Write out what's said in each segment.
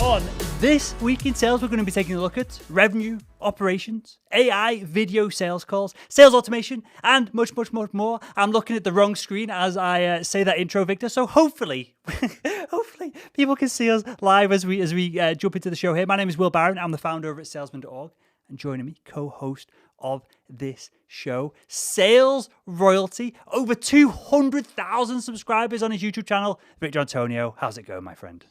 On This Week in Sales, we're going to be taking a look at revenue, operations, AI, video sales calls, sales automation, and much, much, much more. I'm looking at the wrong screen as I say that intro, Victor. So hopefully, hopefully people can see us live as we jump into the show here. My name is Will Barron. I'm the founder over at salesman.org, and joining me, co-host of this show, Sales Royalty, over 200,000 subscribers on his YouTube channel, Victor Antonio. How's it going, my friend?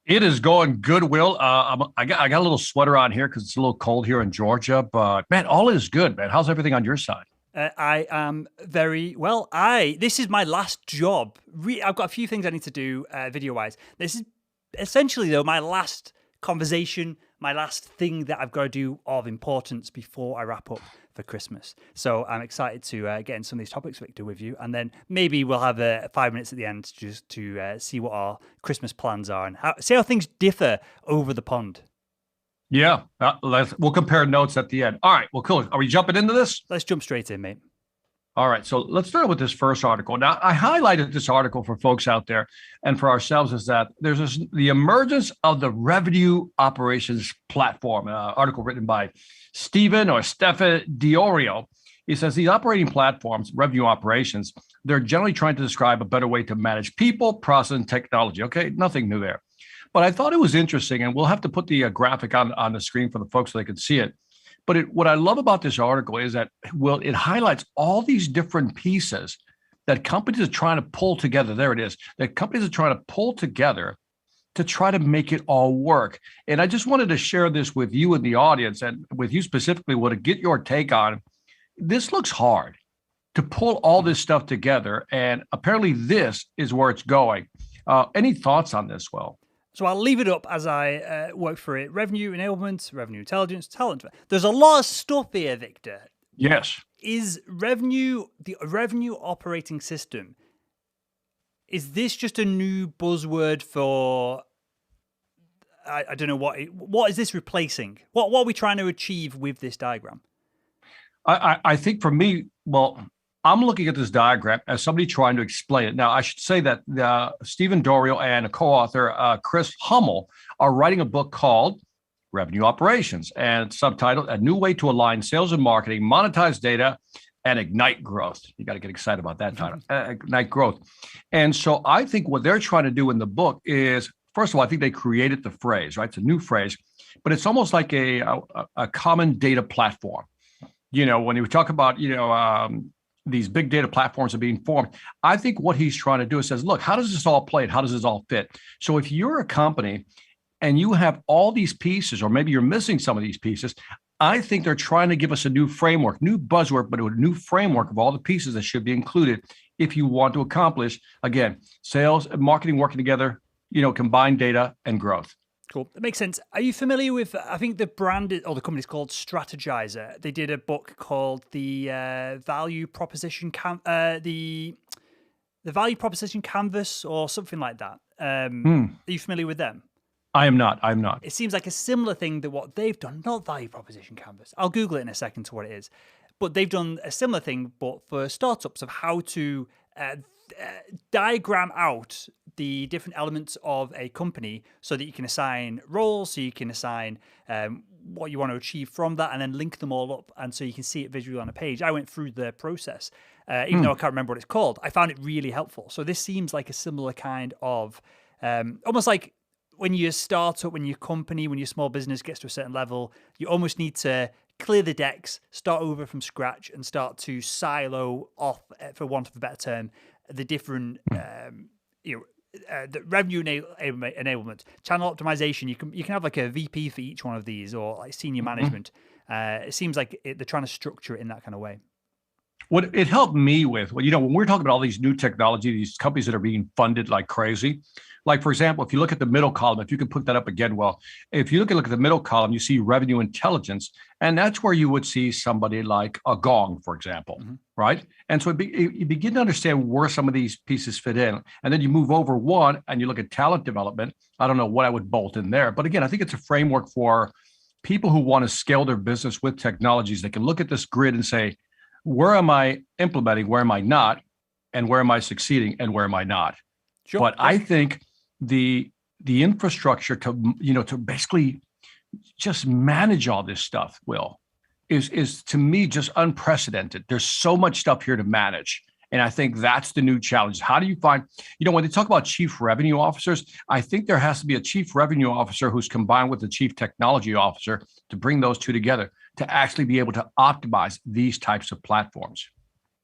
It is going good, Will. I got a little sweater on here because it's a little cold here in Georgia, but man, all is good, man. How's everything on your side? I am very well. This is my last job. I've got a few things I need to do video-wise. This is essentially, though, my last conversation, my last thing that I've got to do of importance before I wrap up for Christmas. So I'm excited to get in some of these topics, Victor, with you. And then maybe we'll have 5 minutes at the end just to see what our Christmas plans are and see how things differ over the pond. Yeah, we'll compare notes at the end. All right, well, cool. Are we jumping into this? Let's jump straight in, mate. All right, so let's start with this first article. Now, I highlighted this article for folks out there and for ourselves is that there's the emergence of the revenue operations platform, an article written by Stephen Diorio. He says these operating platforms, revenue operations, they're generally trying to describe a better way to manage people, process, and technology. Okay, nothing new there. But I thought it was interesting, and we'll have to put the graphic on the screen for the folks so they can see it. But what I love about this article is that, well, it highlights all these different pieces that companies are trying to pull together. There it is. That companies are trying to pull together to try to make it all work. And I just wanted to share this with you and the audience, and with you specifically, to get your take on. This looks hard to pull all this stuff together, and apparently this is where it's going. Any thoughts on this, Will? So I'll leave it up as I work for it. Revenue enablement, revenue intelligence, talent. There's a lot of stuff here, Victor. Yes. Is revenue, the revenue operating system, is this just a new buzzword for, I don't know, what is this replacing? What are we trying to achieve with this diagram? I think for me, well, I'm looking at this diagram as somebody trying to explain it. Now, I should say that Stephen Dorial and a co-author, Chris Hummel, are writing a book called Revenue Operations, and subtitled A New Way to Align Sales and Marketing, Monetize Data, and Ignite Growth. You got to get excited about that title, Ignite Growth. And so I think what they're trying to do in the book is, first of all, I think they created the phrase, right? It's a new phrase, but it's almost like a common data platform. You know, when you talk about, these big data platforms are being formed, I think what he's trying to do is says, look, how does this all play? How does this all fit? So if you're a company and you have all these pieces, or maybe you're missing some of these pieces, I think they're trying to give us a new framework, new buzzword, but a new framework of all the pieces that should be included if you want to accomplish, again, sales and marketing working together, combined data and growth. Cool. That makes sense. Are you familiar with, I think the brand or the company's called Strategizer. They did a book called the Value Proposition the Value Proposition Canvas or something like that. Are you familiar with them? I am not. It seems like a similar thing to what they've done, not Value Proposition Canvas. I'll Google it in a second to what it is. But they've done a similar thing, but for startups, of how to diagram out the different elements of a company so that you can assign roles, so you can assign what you want to achieve from that, and then link them all up, and so you can see it visually on a page. I went through the process, even though I can't remember what it's called. I found it really helpful. So this seems like a similar kind of, almost like when you're a startup, when your company, when your small business gets to a certain level, you almost need to clear the decks, start over from scratch, and start to silo off, for want of a better term, the different, the revenue enablement, channel optimization. You can have like a VP for each one of these, or like senior management. It seems like they're trying to structure it in that kind of way. What it helped me with, when we're talking about all these new technology, these companies that are being funded like crazy, like, for example, if you look at the middle column, if you can put that up again, well, if you look at the middle column, you see revenue intelligence, and that's where you would see somebody like a Gong, for example, right? And so you begin to understand where some of these pieces fit in. And then you move over one and you look at talent development. I don't know what I would bolt in there, but again, I think it's a framework for people who want to scale their business with technologies. They can look at this grid and say, where am I implementing? Where am I not? And where am I succeeding? And where am I not? Sure. But I think the infrastructure to basically just manage all this stuff, Will, is to me just unprecedented. There's so much stuff here to manage. And I think that's the new challenge. How do you find, when they talk about chief revenue officers, I think there has to be a chief revenue officer who's combined with the chief technology officer to bring those two together to actually be able to optimize these types of platforms.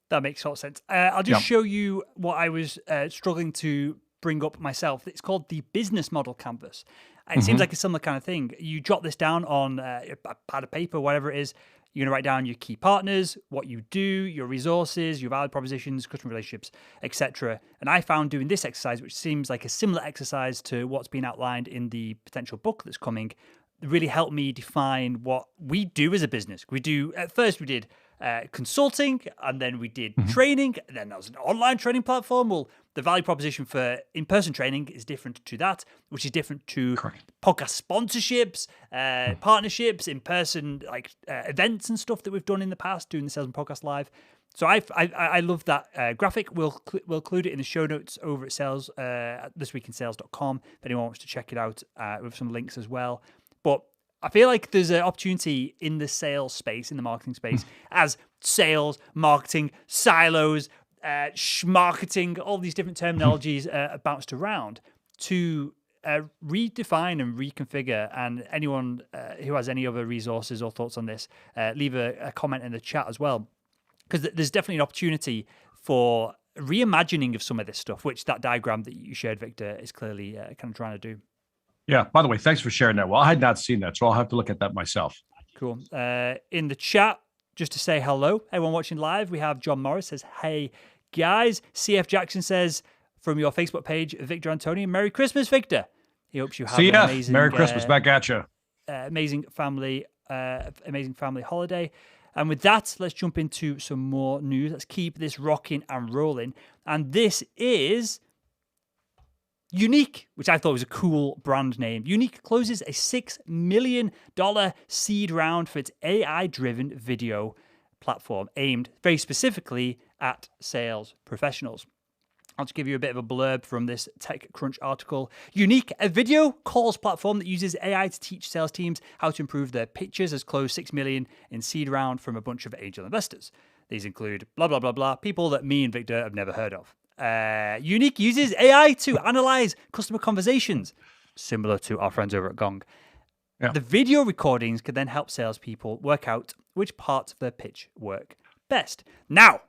That makes total sense. I'll just show you what I was struggling to bring up myself. It's called the business model canvas. And it seems like a similar kind of thing. You jot this down on a pad of paper, whatever it is. You're going to write down your key partners, what you do, your resources, your value propositions, customer relationships, etc. And I found doing this exercise, which seems like a similar exercise to what's been outlined in the potential book that's coming, really helped me define what we do as a business. At first we did consulting, and then we did training, and then there was an online training platform. Well, the value proposition for in-person training is different to that, which is different to podcast sponsorships, partnerships, in-person events and stuff that we've done in the past, doing the Sales and Podcast Live. So I love that graphic. We'll include it in the show notes over at thisweekinsales.com if anyone wants to check it out with some links as well. But I feel like there's an opportunity in the sales space, in the marketing space, as sales, marketing, silos, marketing, all these different terminologies are bounced around to redefine and reconfigure. And anyone who has any other resources or thoughts on this, leave a comment in the chat as well. Because there's definitely an opportunity for reimagining of some of this stuff, which that diagram that you shared, Victor, is clearly kind of trying to do. Yeah, by the way, thanks for sharing that. Well, I had not seen that, so I'll have to look at that myself. Cool. In the chat, just to say hello, everyone watching live, we have John Morris says, hey, guys. CF Jackson says, from your Facebook page, Victor Antonio, Merry Christmas, Victor. He hopes you have an amazing... Merry Christmas, back at you. Amazing family holiday. And with that, let's jump into some more news. Let's keep this rocking and rolling. And this is... Unique, which I thought was a cool brand name. Unique closes a $6 million seed round for its AI-driven video platform aimed very specifically at sales professionals. I'll just give you a bit of a blurb from this TechCrunch article. Unique, a video calls platform that uses AI to teach sales teams how to improve their pitches, has closed $6 million in seed round from a bunch of angel investors. These include blah, blah, blah, blah, people that me and Victor have never heard of. Unique uses AI to analyze customer conversations, similar to our friends over at Gong. Yeah. The video recordings can then help salespeople work out which parts of their pitch work best. Now,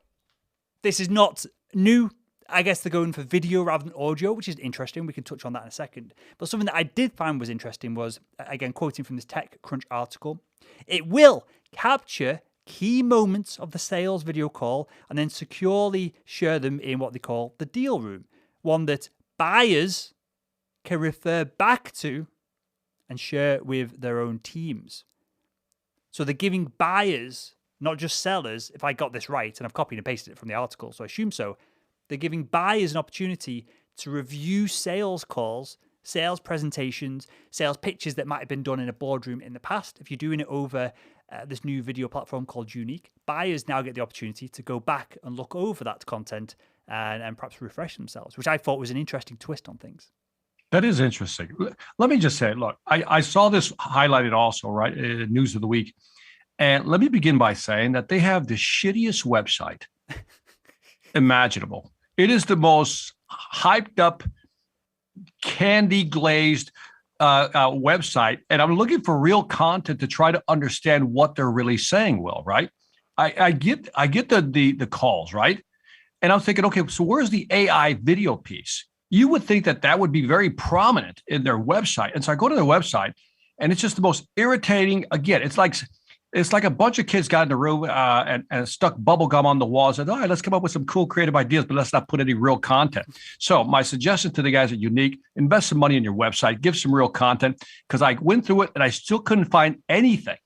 this is not new. I guess they're going for video rather than audio, which is interesting. We can touch on that in a second. But something that I did find was interesting was, again, quoting from this TechCrunch article, it will capture key moments of the sales video call and then securely share them in what they call the deal room, one that buyers can refer back to and share with their own teams. So they're giving buyers, not just sellers, if I got this right, and I've copied and pasted it from the article, so I assume so, they're giving buyers an opportunity to review sales calls, sales presentations, sales pitches that might have been done in a boardroom in the past. If you're doing it over this new video platform called Unique, buyers now get the opportunity to go back and look over that content and perhaps refresh themselves, which I thought was an interesting twist on things. That is interesting. Let me just say, look, I saw this highlighted also, right, in News of the Week. And let me begin by saying that they have the shittiest website imaginable. It is the most hyped up, candy glazed website, and I'm looking for real content to try to understand what they're really saying. Will, right? I get the calls, right? And I'm thinking, okay, so where's the AI video piece? You would think that would be very prominent in their website, and so I go to their website, and it's just the most irritating. Again, it's like a bunch of kids got in the room and stuck bubble gum on the walls and said, all right, let's come up with some cool creative ideas, but let's not put any real content. So my suggestion to the guys at Unique, invest some money in your website, give some real content, because I went through it and I still couldn't find anything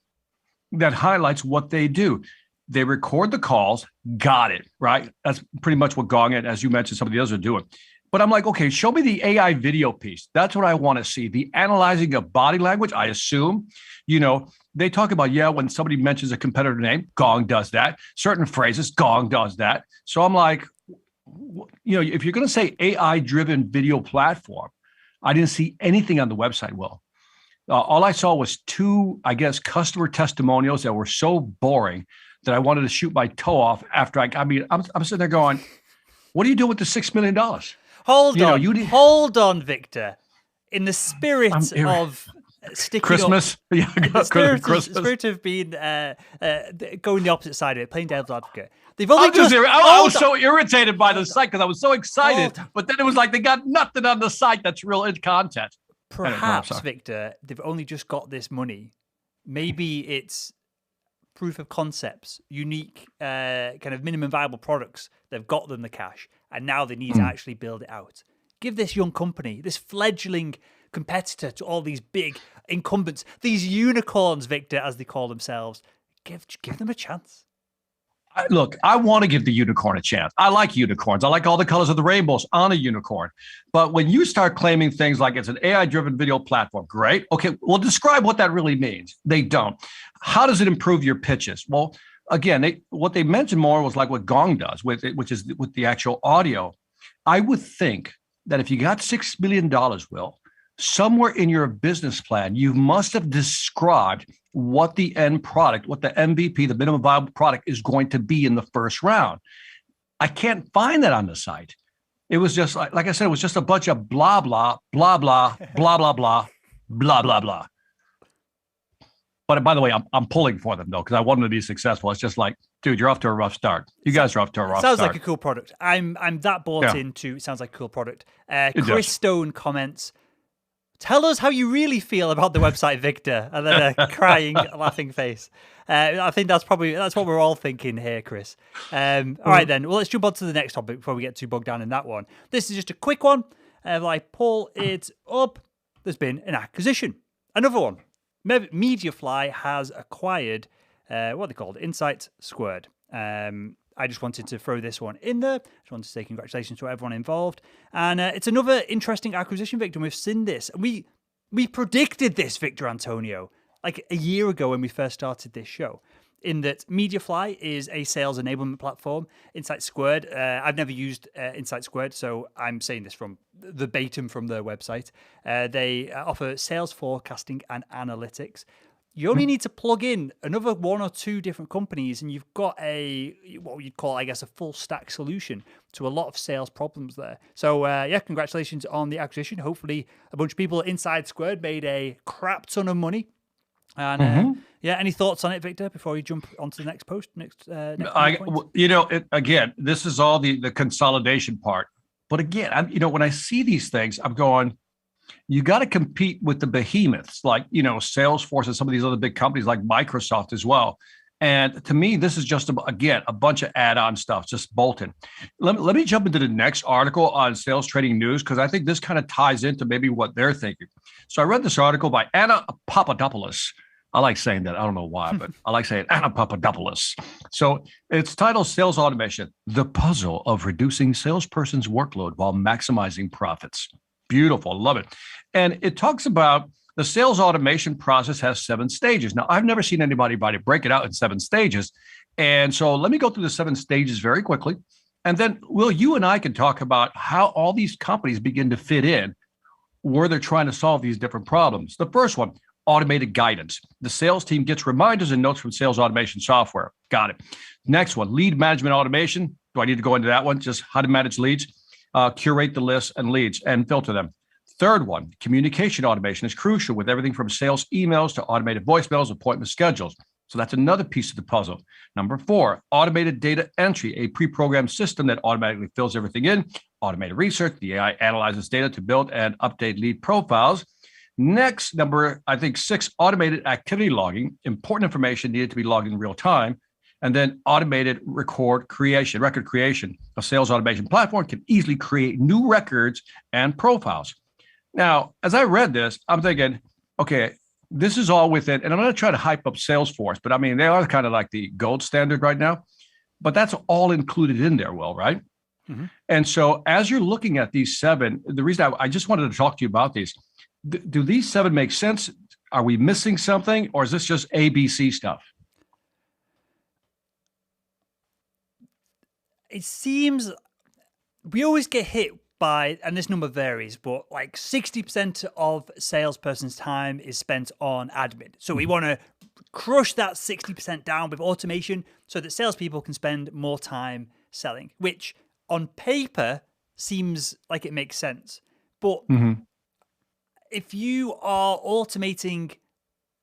that highlights what they do. They record the calls, got it, right? That's pretty much what Gong and, as you mentioned, some of the others are doing. But I'm like, okay, show me the AI video piece. That's what I want to see. The analyzing of body language, I assume, they talk about, when somebody mentions a competitor name, Gong does that. Certain phrases, Gong does that. So I'm like, if you're going to say AI-driven video platform, I didn't see anything on the website, Will. All I saw was 2, I guess, customer testimonials that were so boring that I wanted to shoot my toe off after I'm sitting there going, what do you do with the $6 million? Hold on, Victor. In the spirit of sticking Christmas, spirit of being going the opposite side of it, playing devil's advocate. I was so irritated by the site because I was so excited, but then it was like they got nothing on the site that's real content. Perhaps, Victor, they've only just got this money. Maybe it's proof of concepts, unique kind of minimum viable products. They've got them the cash, and now they need to actually build it out. Give this young company, this fledgling competitor to all these big incumbents, these unicorns, Victor, as they call themselves, give them a chance. Look, I want to give the unicorn a chance. I like unicorns. I like all the colors of the rainbows on a unicorn. But when you start claiming things like it's an AI-driven video platform, great. Okay, well, describe what that really means. They don't. How does it improve your pitches? Well, again, what they mentioned more was like what Gong does, which is with the actual audio. I would think that if you got $6 million, Will, somewhere in your business plan, you must have described what the end product, what the MVP, the minimum viable product, is going to be in the first round. I can't find that on the site. It was just like I said, it was just a bunch of blah, blah, blah, blah, blah, blah, blah, blah, blah, blah. But by the way, I'm pulling for them though, because I want them to be successful. It's just like, dude, you're off to a rough start. You guys are off to a rough start. Sounds like a cool product. I'm that bought into. It sounds like a cool product. Chris Stone comments, tell us how you really feel about the website, Victor. And then a crying, laughing face. I think that's what we're all thinking here, Chris. All right, then. Well, let's jump on to the next topic before we get too bogged down in that one. This is just a quick one. I pull it up. There's been an acquisition. Another one. Mediafly has acquired what they called Insight Squared. I just wanted to throw this one in there. Just wanted to say congratulations to everyone involved. And it's another interesting acquisition, Victor. We've seen this. We predicted this, Victor Antonio, like a year ago when we first started this show, in that Mediafly is a sales enablement platform. Insight Squared, I've never used Insight Squared, so I'm saying this from verbatim from their website. They offer sales forecasting and analytics. You only need to plug in another 1 or 2 different companies, and you've got what you'd call, I guess, a full stack solution to a lot of sales problems there. So, congratulations on the acquisition. Hopefully, a bunch of people Inside Squared made a crap ton of money. And any thoughts on it, Victor, before we jump onto the next post? Again, this is all the consolidation part. But again, when I see these things, I'm going, you got to compete with the behemoths like, Salesforce and some of these other big companies like Microsoft as well. And to me, this is just, a bunch of add-on stuff, just bolted. Let me jump into the next article on Sales Trading News, because I think this kind of ties into maybe what they're thinking. So I read this article by Anna Papadopoulos. I like saying that. I don't know why, but I like saying Anna Papadopoulos. So it's titled Sales Automation, the puzzle of reducing salesperson's workload while maximizing profits. Beautiful. Love it. And it talks about the sales automation process has 7 stages. Now, I've never seen anybody break it out in 7 stages. And so let me go through the 7 stages very quickly. And then, Will, you and I can talk about how all these companies begin to fit in where they're trying to solve these different problems. The first one, automated guidance. The sales team gets reminders and notes from sales automation software. Got it. Next one, lead management automation. Do I need to go into that one? Just how to manage leads, curate the lists and leads and filter them. Third one, communication automation is crucial with everything from sales emails to automated voicemails, appointment schedules. So that's another piece of the puzzle. Number 4, automated data entry, a pre-programmed system that automatically fills everything in. Automated research, the AI analyzes data to build and update lead profiles. Next, number, 6, automated activity logging, important information needed to be logged in real time. And then automated record creation. A sales automation platform can easily create new records and profiles. Now, as I read this, I'm thinking, okay, this is all within, and I'm going to try to hype up Salesforce, but they are kind of like the gold standard right now, but that's all included in there, Will, right? Mm-hmm. And so as you're looking at these 7, the reason I just wanted to talk to you about these, do these 7 make sense? Are we missing something, or is this just ABC stuff? It seems we always get hit by, and this number varies, but like 60% of salesperson's time is spent on admin. So we want to crush that 60% down with automation so that salespeople can spend more time selling, which on paper seems like it makes sense. But if you are automating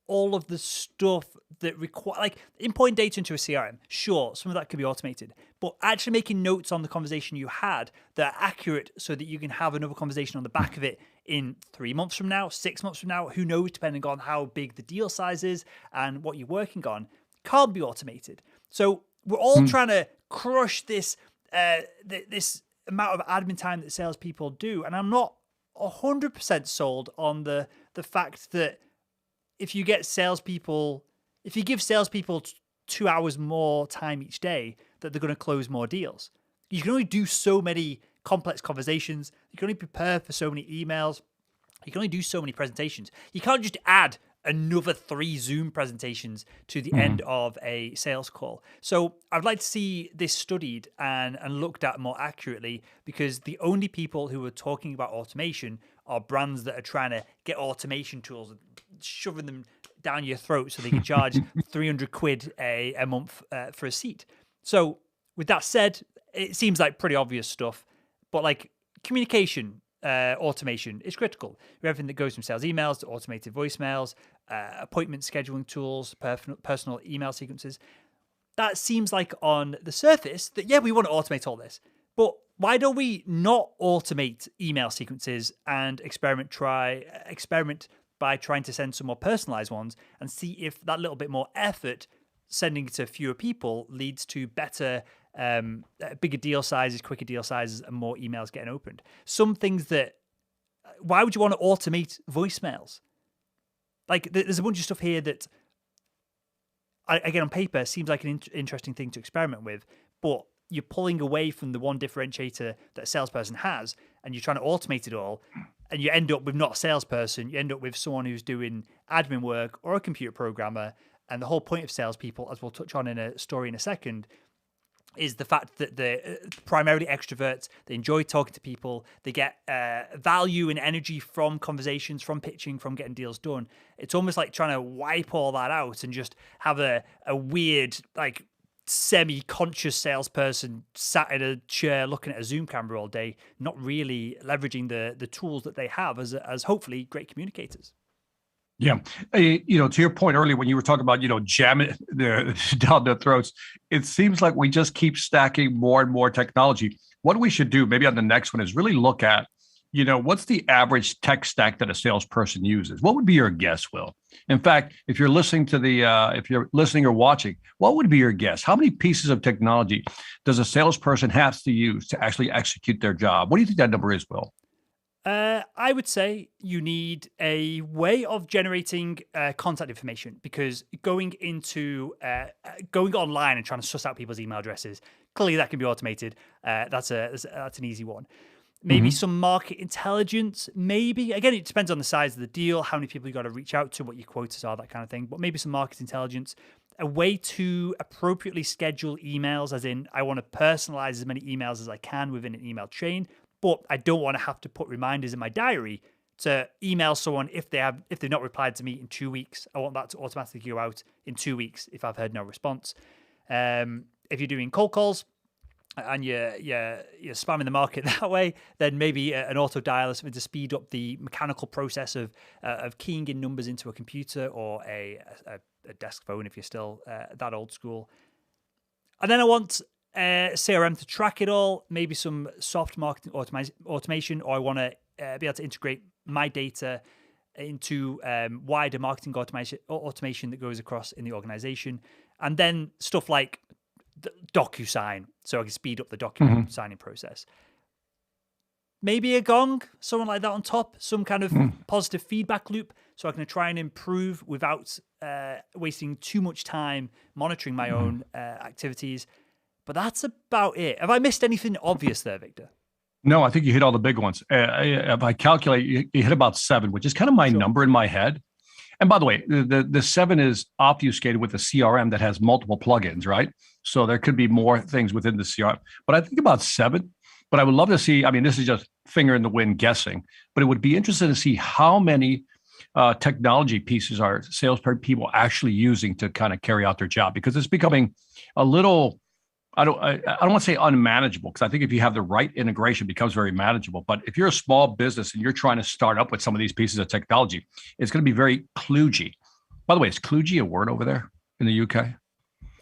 all of the stuff that require, like importing data into a CRM, sure, some of that could be automated, but actually making notes on the conversation you had that are accurate so that you can have another conversation on the back of it in 3 months from now, 6 months from now, who knows, depending on how big the deal size is and what you're working on, can't be automated. So we're all trying to crush this this amount of admin time that salespeople do. And I'm not 100% sold on the fact that if you give salespeople 2 hours more time each day, that they're going to close more deals. You can only do so many complex conversations. You can only prepare for so many emails. You can only do so many presentations. You can't just add another 3 Zoom presentations to the end of a sales call. So I'd like to see this studied and looked at more accurately, because the only people who are talking about automation are brands that are trying to get automation tools and shoving them down your throat so they can charge 300 quid a month for a seat. So with that said, it seems like pretty obvious stuff, but like communication automation is critical. Everything that goes from sales emails to automated voicemails, appointment scheduling tools, personal email sequences. That seems like on the surface that, yeah, we want to automate all this. But why don't we not automate email sequences and experiment by trying to send some more personalized ones and see if that little bit more effort sending to fewer people leads to better, bigger deal sizes, quicker deal sizes, and more emails getting opened. Some things that, why would you want to automate voicemails? Like, there's a bunch of stuff here that, again, on paper, seems like an interesting thing to experiment with, but you're pulling away from the one differentiator that a salesperson has, and you're trying to automate it all, and you end up with not a salesperson, you end up with someone who's doing admin work or a computer programmer. And the whole point of salespeople, as we'll touch on in a story in a second, is the fact that they're primarily extroverts. They enjoy talking to people. They get value and energy from conversations, from pitching, from getting deals done. It's almost like trying to wipe all that out and just have a weird, like, semi-conscious salesperson sat in a chair looking at a Zoom camera all day, not really leveraging the tools that they have as hopefully great communicators. Yeah. To your point earlier, when you were talking about, jamming down their throats, it seems like we just keep stacking more and more technology. What we should do maybe on the next one is really look at, what's the average tech stack that a salesperson uses? What would be your guess, Will? In fact, if you're listening if you're listening or watching, what would be your guess? How many pieces of technology does a salesperson have to use to actually execute their job? What do you think that number is, Will? I would say you need a way of generating contact information, because going online and trying to suss out people's email addresses, clearly that can be automated. That's an easy one. Maybe some market intelligence, maybe. Again, it depends on the size of the deal, how many people you got to reach out to, what your quotas are, that kind of thing. But maybe some market intelligence, a way to appropriately schedule emails, as in I want to personalize as many emails as I can within an email chain, but I don't want to have to put reminders in my diary to email someone if they've not replied to me in 2 weeks. I want that to automatically go out in 2 weeks if I've heard no response. If you're doing cold calls and you're spamming the market that way, then maybe an auto dialer, something to speed up the mechanical process of keying in numbers into a computer, or a desk phone if you're still that old school. And then I want CRM to track it all, maybe some soft marketing automation, or I want to be able to integrate my data into wider marketing automation that goes across in the organization. And then stuff like DocuSign, so I can speed up the document signing process. Maybe a gong, someone like that on top, some kind of positive feedback loop, so I can try and improve without wasting too much time monitoring my own activities. But that's about it. Have I missed anything obvious there, Victor? No, I think you hit all the big ones. If I calculate, you hit about 7, which is kind of my number in my head. And by the way, the 7 is obfuscated with a CRM that has multiple plugins, right? So there could be more things within the CRM. But I think about 7. But I would love to see, this is just finger in the wind guessing, but it would be interesting to see how many technology pieces are sales people actually using to kind of carry out their job, because it's becoming a little, I don't want to say unmanageable, because I think if you have the right integration, it becomes very manageable. But if you're a small business and you're trying to start up with some of these pieces of technology, it's going to be very kludgy. By the way, is kludgy a word over there in the UK?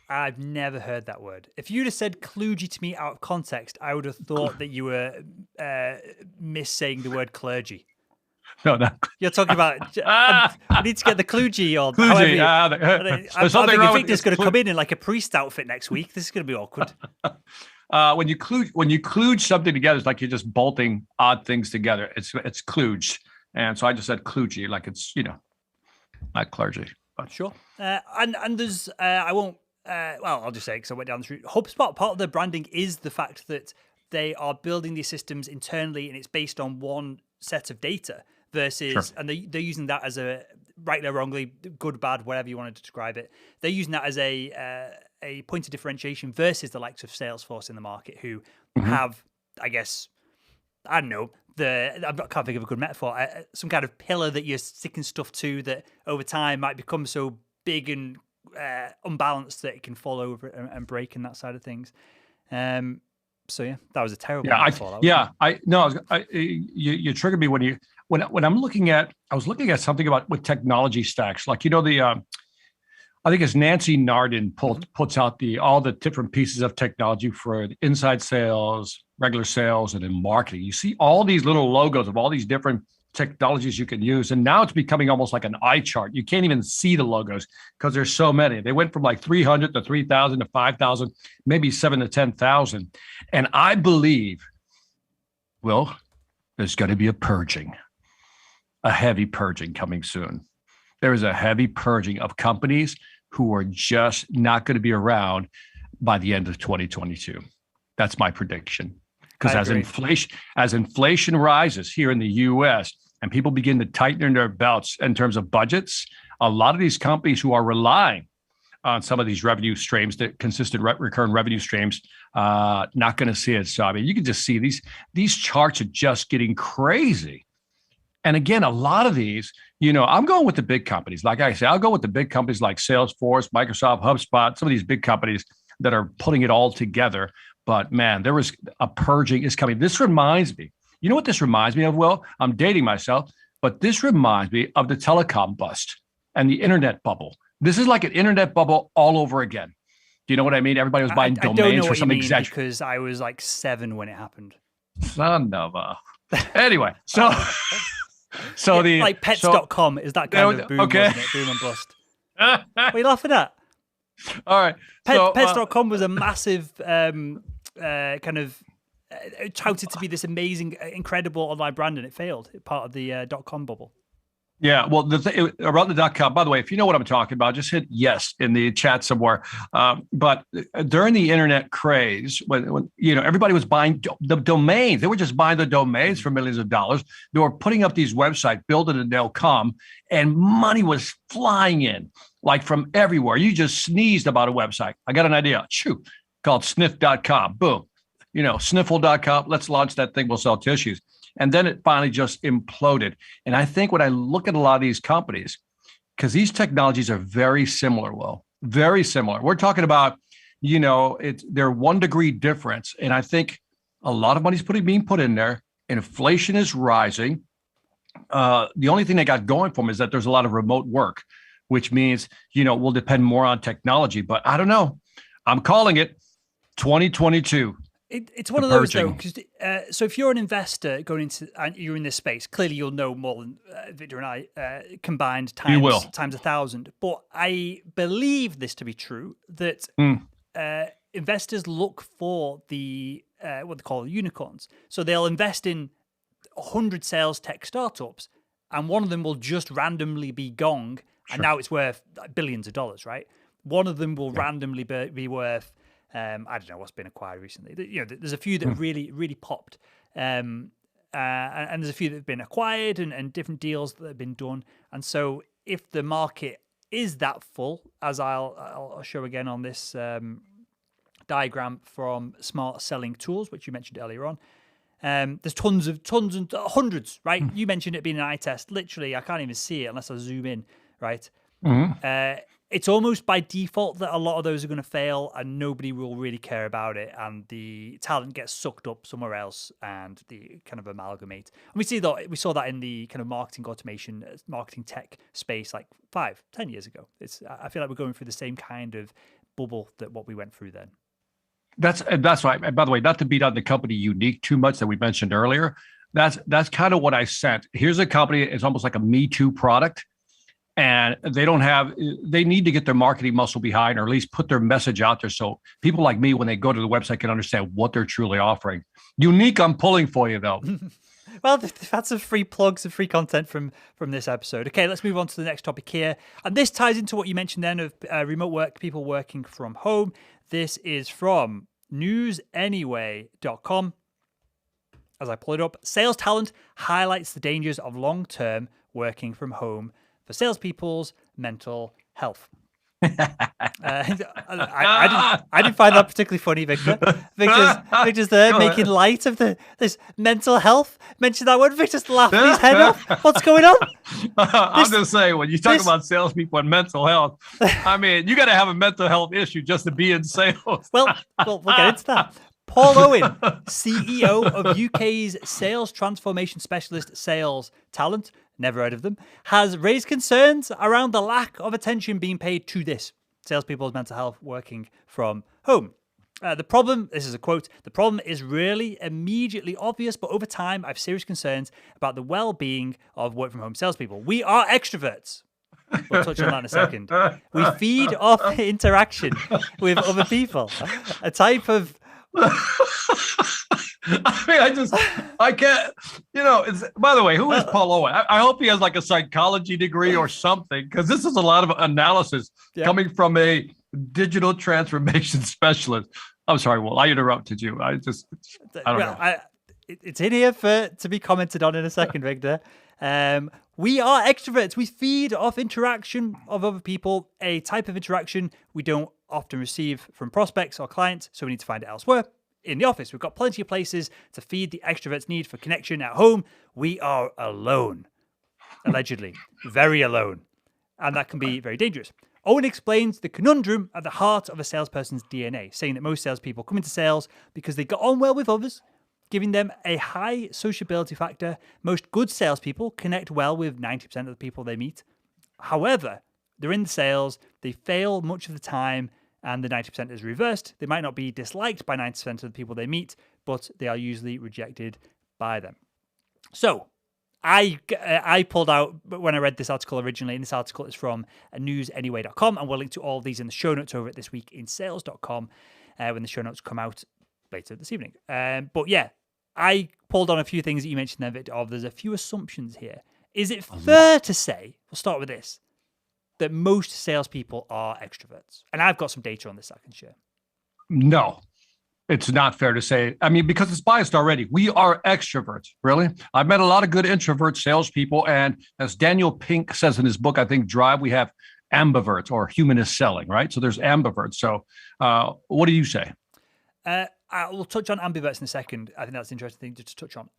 I've never heard that word. If you'd have said kludgy to me out of context, I would have thought that you were missaying the word clergy. No. You're talking about, I need to get the kludgy or Kludgy, I think Victor's going to come in like a priest outfit next week. This is going to be awkward. When you kludge something together, it's like you're just bolting odd things together. It's kludge. And so I just said kludgy, like it's, not clergy. But. Sure. And there's, I won't, I'll just say, because I went down this route. HubSpot, part of their branding is the fact that they are building these systems internally and it's based on one set of data versus, sure. And they're using that as a, rightly or wrongly, good, bad, whatever you wanted to describe it. They're using that as a point of differentiation versus the likes of Salesforce in the market, who have, I guess, I don't know, I can't think of a good metaphor, some kind of pillar that you're sticking stuff to that over time might become so big and unbalanced that it can fall over and break in that side of things. So yeah, that was a terrible metaphor. You triggered me when I'm looking at, I was looking at something about with technology stacks, like, I think it's Nancy Nardin puts out all the different pieces of technology for inside sales, regular sales, and in marketing. You see all these little logos of all these different technologies you can use. And now it's becoming almost like an eye chart. You can't even see the logos because there's so many. They went from like 300 to 3,000 to 5,000, maybe 7 to 10,000. And I believe, there's going to be a heavy purging coming soon. There is a heavy purging of companies who are just not going to be around by the end of 2022. That's my prediction. Because as inflation rises here in the U.S. and people begin to tighten their belts in terms of budgets, a lot of these companies who are relying on some of these revenue streams, that consistent recurring revenue streams, not going to see it. So I mean, you can just see these charts are just getting crazy. And again, a lot of these, I'm going with the big companies. Like I say, I'll go with the big companies like Salesforce, Microsoft, HubSpot, some of these big companies that are putting it all together. But man, there was a purging is coming. This reminds me, you know what this reminds me of? Well, I'm dating myself, but this reminds me of the telecom bust and the internet bubble. This is like an internet bubble all over again. Do you know what I mean? Everybody was buying domains for some exaggeration. Because I was like 7 when it happened. Son of a. Anyway, so like pets.com is that kind of boom, wasn't it? Boom and bust. What are you laughing at? All right. Pets.com was a massive kind of touted to be this amazing, incredible online brand, and it failed. Part of the .com bubble. Yeah, well, around the .com, by the way, if you know what I'm talking about, just hit yes in the chat somewhere. But during the internet craze, when everybody was buying the domains, they were just buying the domains for millions of dollars. They were putting up these websites, build it and they'll come, and money was flying in like from everywhere. You just sneezed about a website. I got an idea, called sniff.com. Boom, sniffle.com. Let's launch that thing. We'll sell tissues. And then it finally just imploded. And I think when I look at a lot of these companies, because these technologies are very similar, very similar. We're talking about, they're 1 degree difference. And I think a lot of money's being put in there. Inflation is rising. The only thing they got going for them is that there's a lot of remote work, which means, we'll depend more on technology. But I don't know. I'm calling it 2022. It's one of those though, because so if you're an investor going into and you're in this space, clearly you'll know more than Victor and I combined times 1,000. But I believe this to be true that investors look for the what they call unicorns. So they'll invest in 100 sales tech startups, and one of them will just randomly be gone, and now it's worth billions of dollars, right? One of them will randomly be worth. I don't know what's been acquired recently. There's a few that really, really popped, and there's a few that have been acquired and different deals that have been done. And so, if the market is that full, as I'll show again on this diagram from Smart Selling Tools, which you mentioned earlier on, There's tons and hundreds, right? You mentioned it being an eye test. Literally, I can't even see it unless I zoom in, right? It's almost by default that a lot of those are going to fail and nobody will really care about it. And the talent gets sucked up somewhere else and the kind of amalgamate. And we saw that in the kind of marketing automation, marketing tech space like 5-10 years ago. I feel like we're going through the same kind of bubble that what we went through then. That's right. And by the way, not to beat on the company Unique too much that we mentioned earlier. That's kind of what I sent. Here's a company. It's almost like a Me Too product. And they need to get their marketing muscle behind, or at least put their message out there so people like me, when they go to the website, can understand what they're truly offering. Unique, I'm pulling for you, though. Well, they've had some free plugs and free content from this episode. Okay, let's move on to the next topic here. And this ties into what you mentioned then of remote work, people working from home. This is from newsanyway.com. As I pull it up, sales talent highlights the dangers of long-term working from home for salespeople's mental health. I didn't find that particularly funny, Victor. Victor's there making light of this mental health. Mention that word. Victor's laughing his head off. What's going on? I'm just saying, when you talk about salespeople and mental health, I mean, you got to have a mental health issue just to be in sales. Well, we'll get into that. Paul Owen, CEO of UK's sales transformation specialist Sales Talent, never heard of them, has raised concerns around the lack of attention being paid to this, salespeople's mental health working from home. The problem, this is a quote, the problem is really immediately obvious, but over time, I have serious concerns about the well-being of work from home salespeople. We are extroverts. We'll touch on that in a second. We feed off interaction with other people, a type of... I can't, by the way, who is Paul Owen? I hope he has like a psychology degree or something, because this is a lot of analysis coming from a digital transformation specialist. I'm sorry, Will, I interrupted you. I don't know. It's in here to be commented on in a second, Victor. We are extroverts. We feed off interaction of other people, a type of interaction we don't often receive from prospects or clients, so we need to find it elsewhere. In the office, we've got plenty of places to feed the extroverts' need for connection. At home, we are alone, allegedly, very alone, and that can be very dangerous. Owen explains the conundrum at the heart of a salesperson's DNA, saying that most salespeople come into sales because they got on well with others, giving them a high sociability factor. Most good salespeople connect well with 90% of the people they meet. However, they're in the sales, they fail much of the time, and the 90% is reversed. They might not be disliked by 90% of the people they meet, but they are usually rejected by them. So I pulled out when I read this article originally, and this article is from newsanyway.com, and we'll link to all of these in the show notes over at thisweekinsales.com when the show notes come out later this evening. But yeah, I pulled on a few things that you mentioned there, Victor, there's a few assumptions here. Is it fair to say, we'll start with this, that most salespeople are extroverts? And I've got some data on this I can share. No, it's not fair to say. I mean, because it's biased already. We are extroverts, really. I've met a lot of good introvert salespeople. And as Daniel Pink says in his book, I think Drive, we have ambivert or humanist selling, right? So there's ambivert. So what do you say? I will touch on ambiverts in a second. I think that's an interesting thing to touch on.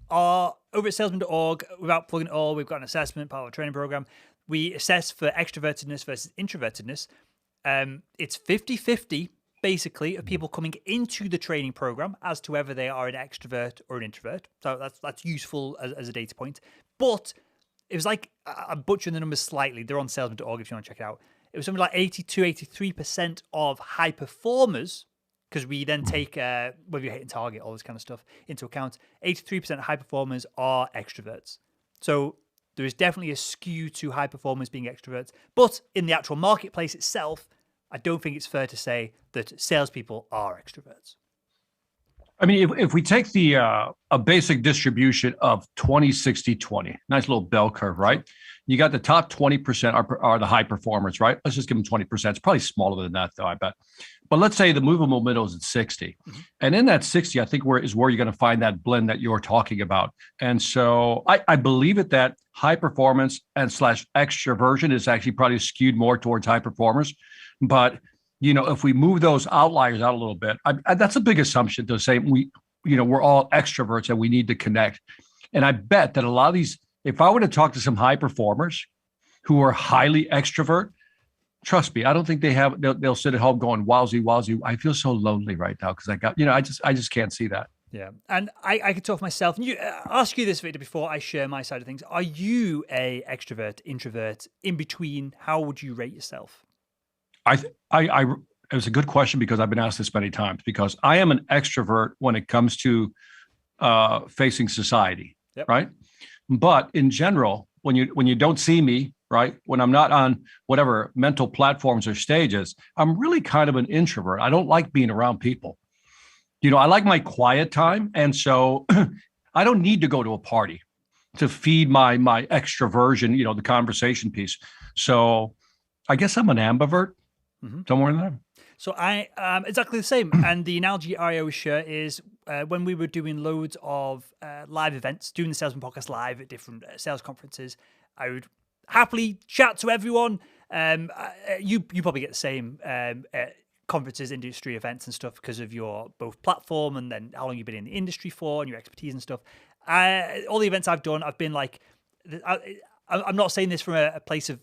Over at salesman.org, without plugging it all, we've got an assessment, part of our training program. We assess for extrovertedness versus introvertedness. It's 50-50, basically, of people coming into the training program as to whether they are an extrovert or an introvert. So that's useful as a data point. But it was like, I'm butchering the numbers slightly. They're on salesman.org if you want to check it out. It was something like 82-83% of high performers, because we then take whether you're hitting target, all this kind of stuff into account. 83% of high performers are extroverts. So there is definitely a skew to high performers being extroverts. But in the actual marketplace itself, I don't think it's fair to say that salespeople are extroverts. I mean, if we take the a basic distribution of 20-60-20, nice little bell curve, right? You got the top 20% are the high performers, right? Let's just give them 20%. It's probably smaller than that, though, I bet. But let's say the movable middle is at 60. Mm-hmm. And in that 60, I think is where you're going to find that blend that you're talking about. And so I believe that high performance and / extroversion is actually probably skewed more towards high performers. But, if we move those outliers out a little bit, that's a big assumption to say we're all extroverts and we need to connect. And I bet that a lot of these, if I were to talk to some high performers who are highly extrovert, trust me, I don't think they'll sit at home going, wowsy, I feel so lonely right now because I just can't see that. Yeah. And I can talk for myself. And I'll ask you this, Victor, before I share my side of things. Are you a extrovert, introvert, in between? How would you rate yourself? It was a good question because I've been asked this many times, because I am an extrovert when it comes to facing society, right? But in general, when you don't see me, right, when I'm not on whatever mental platforms or stages, I'm really kind of an introvert. I don't like being around people. I like my quiet time. And so I don't need to go to a party to feed my extroversion, the conversation piece. So I guess I'm an ambivert, somewhere in there. So I am exactly the same. And the analogy I always share is when we were doing loads of live events, doing the Salesman Podcast live at different sales conferences, I would happily chat to everyone. You probably get the same at conferences, industry events and stuff because of your both platform and then how long you've been in the industry for and your expertise and stuff. All the events I've done, I've been like, I'm not saying this from a place of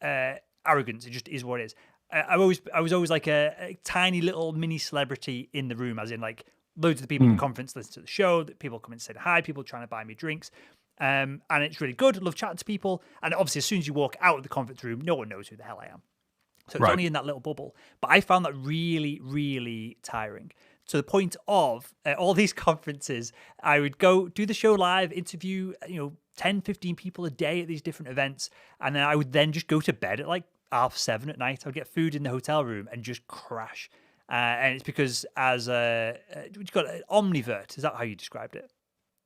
arrogance. It just is what it is. I was always like a tiny little mini celebrity in the room, as in like loads of the people at the conference listen to the show, that people come and say hi, people trying to buy me drinks. And it's really good. I love chatting to people. And obviously, as soon as you walk out of the conference room, no one knows who the hell I am. So it's only in that little bubble. But I found that really, really tiring. To the point of all these conferences, I would go do the show live, interview 10, 15 people a day at these different events. And then I would then just go to bed at like 7:30 at night. I'd get food in the hotel room and just crash. And it's because as you got Omnivert, is that how you described it?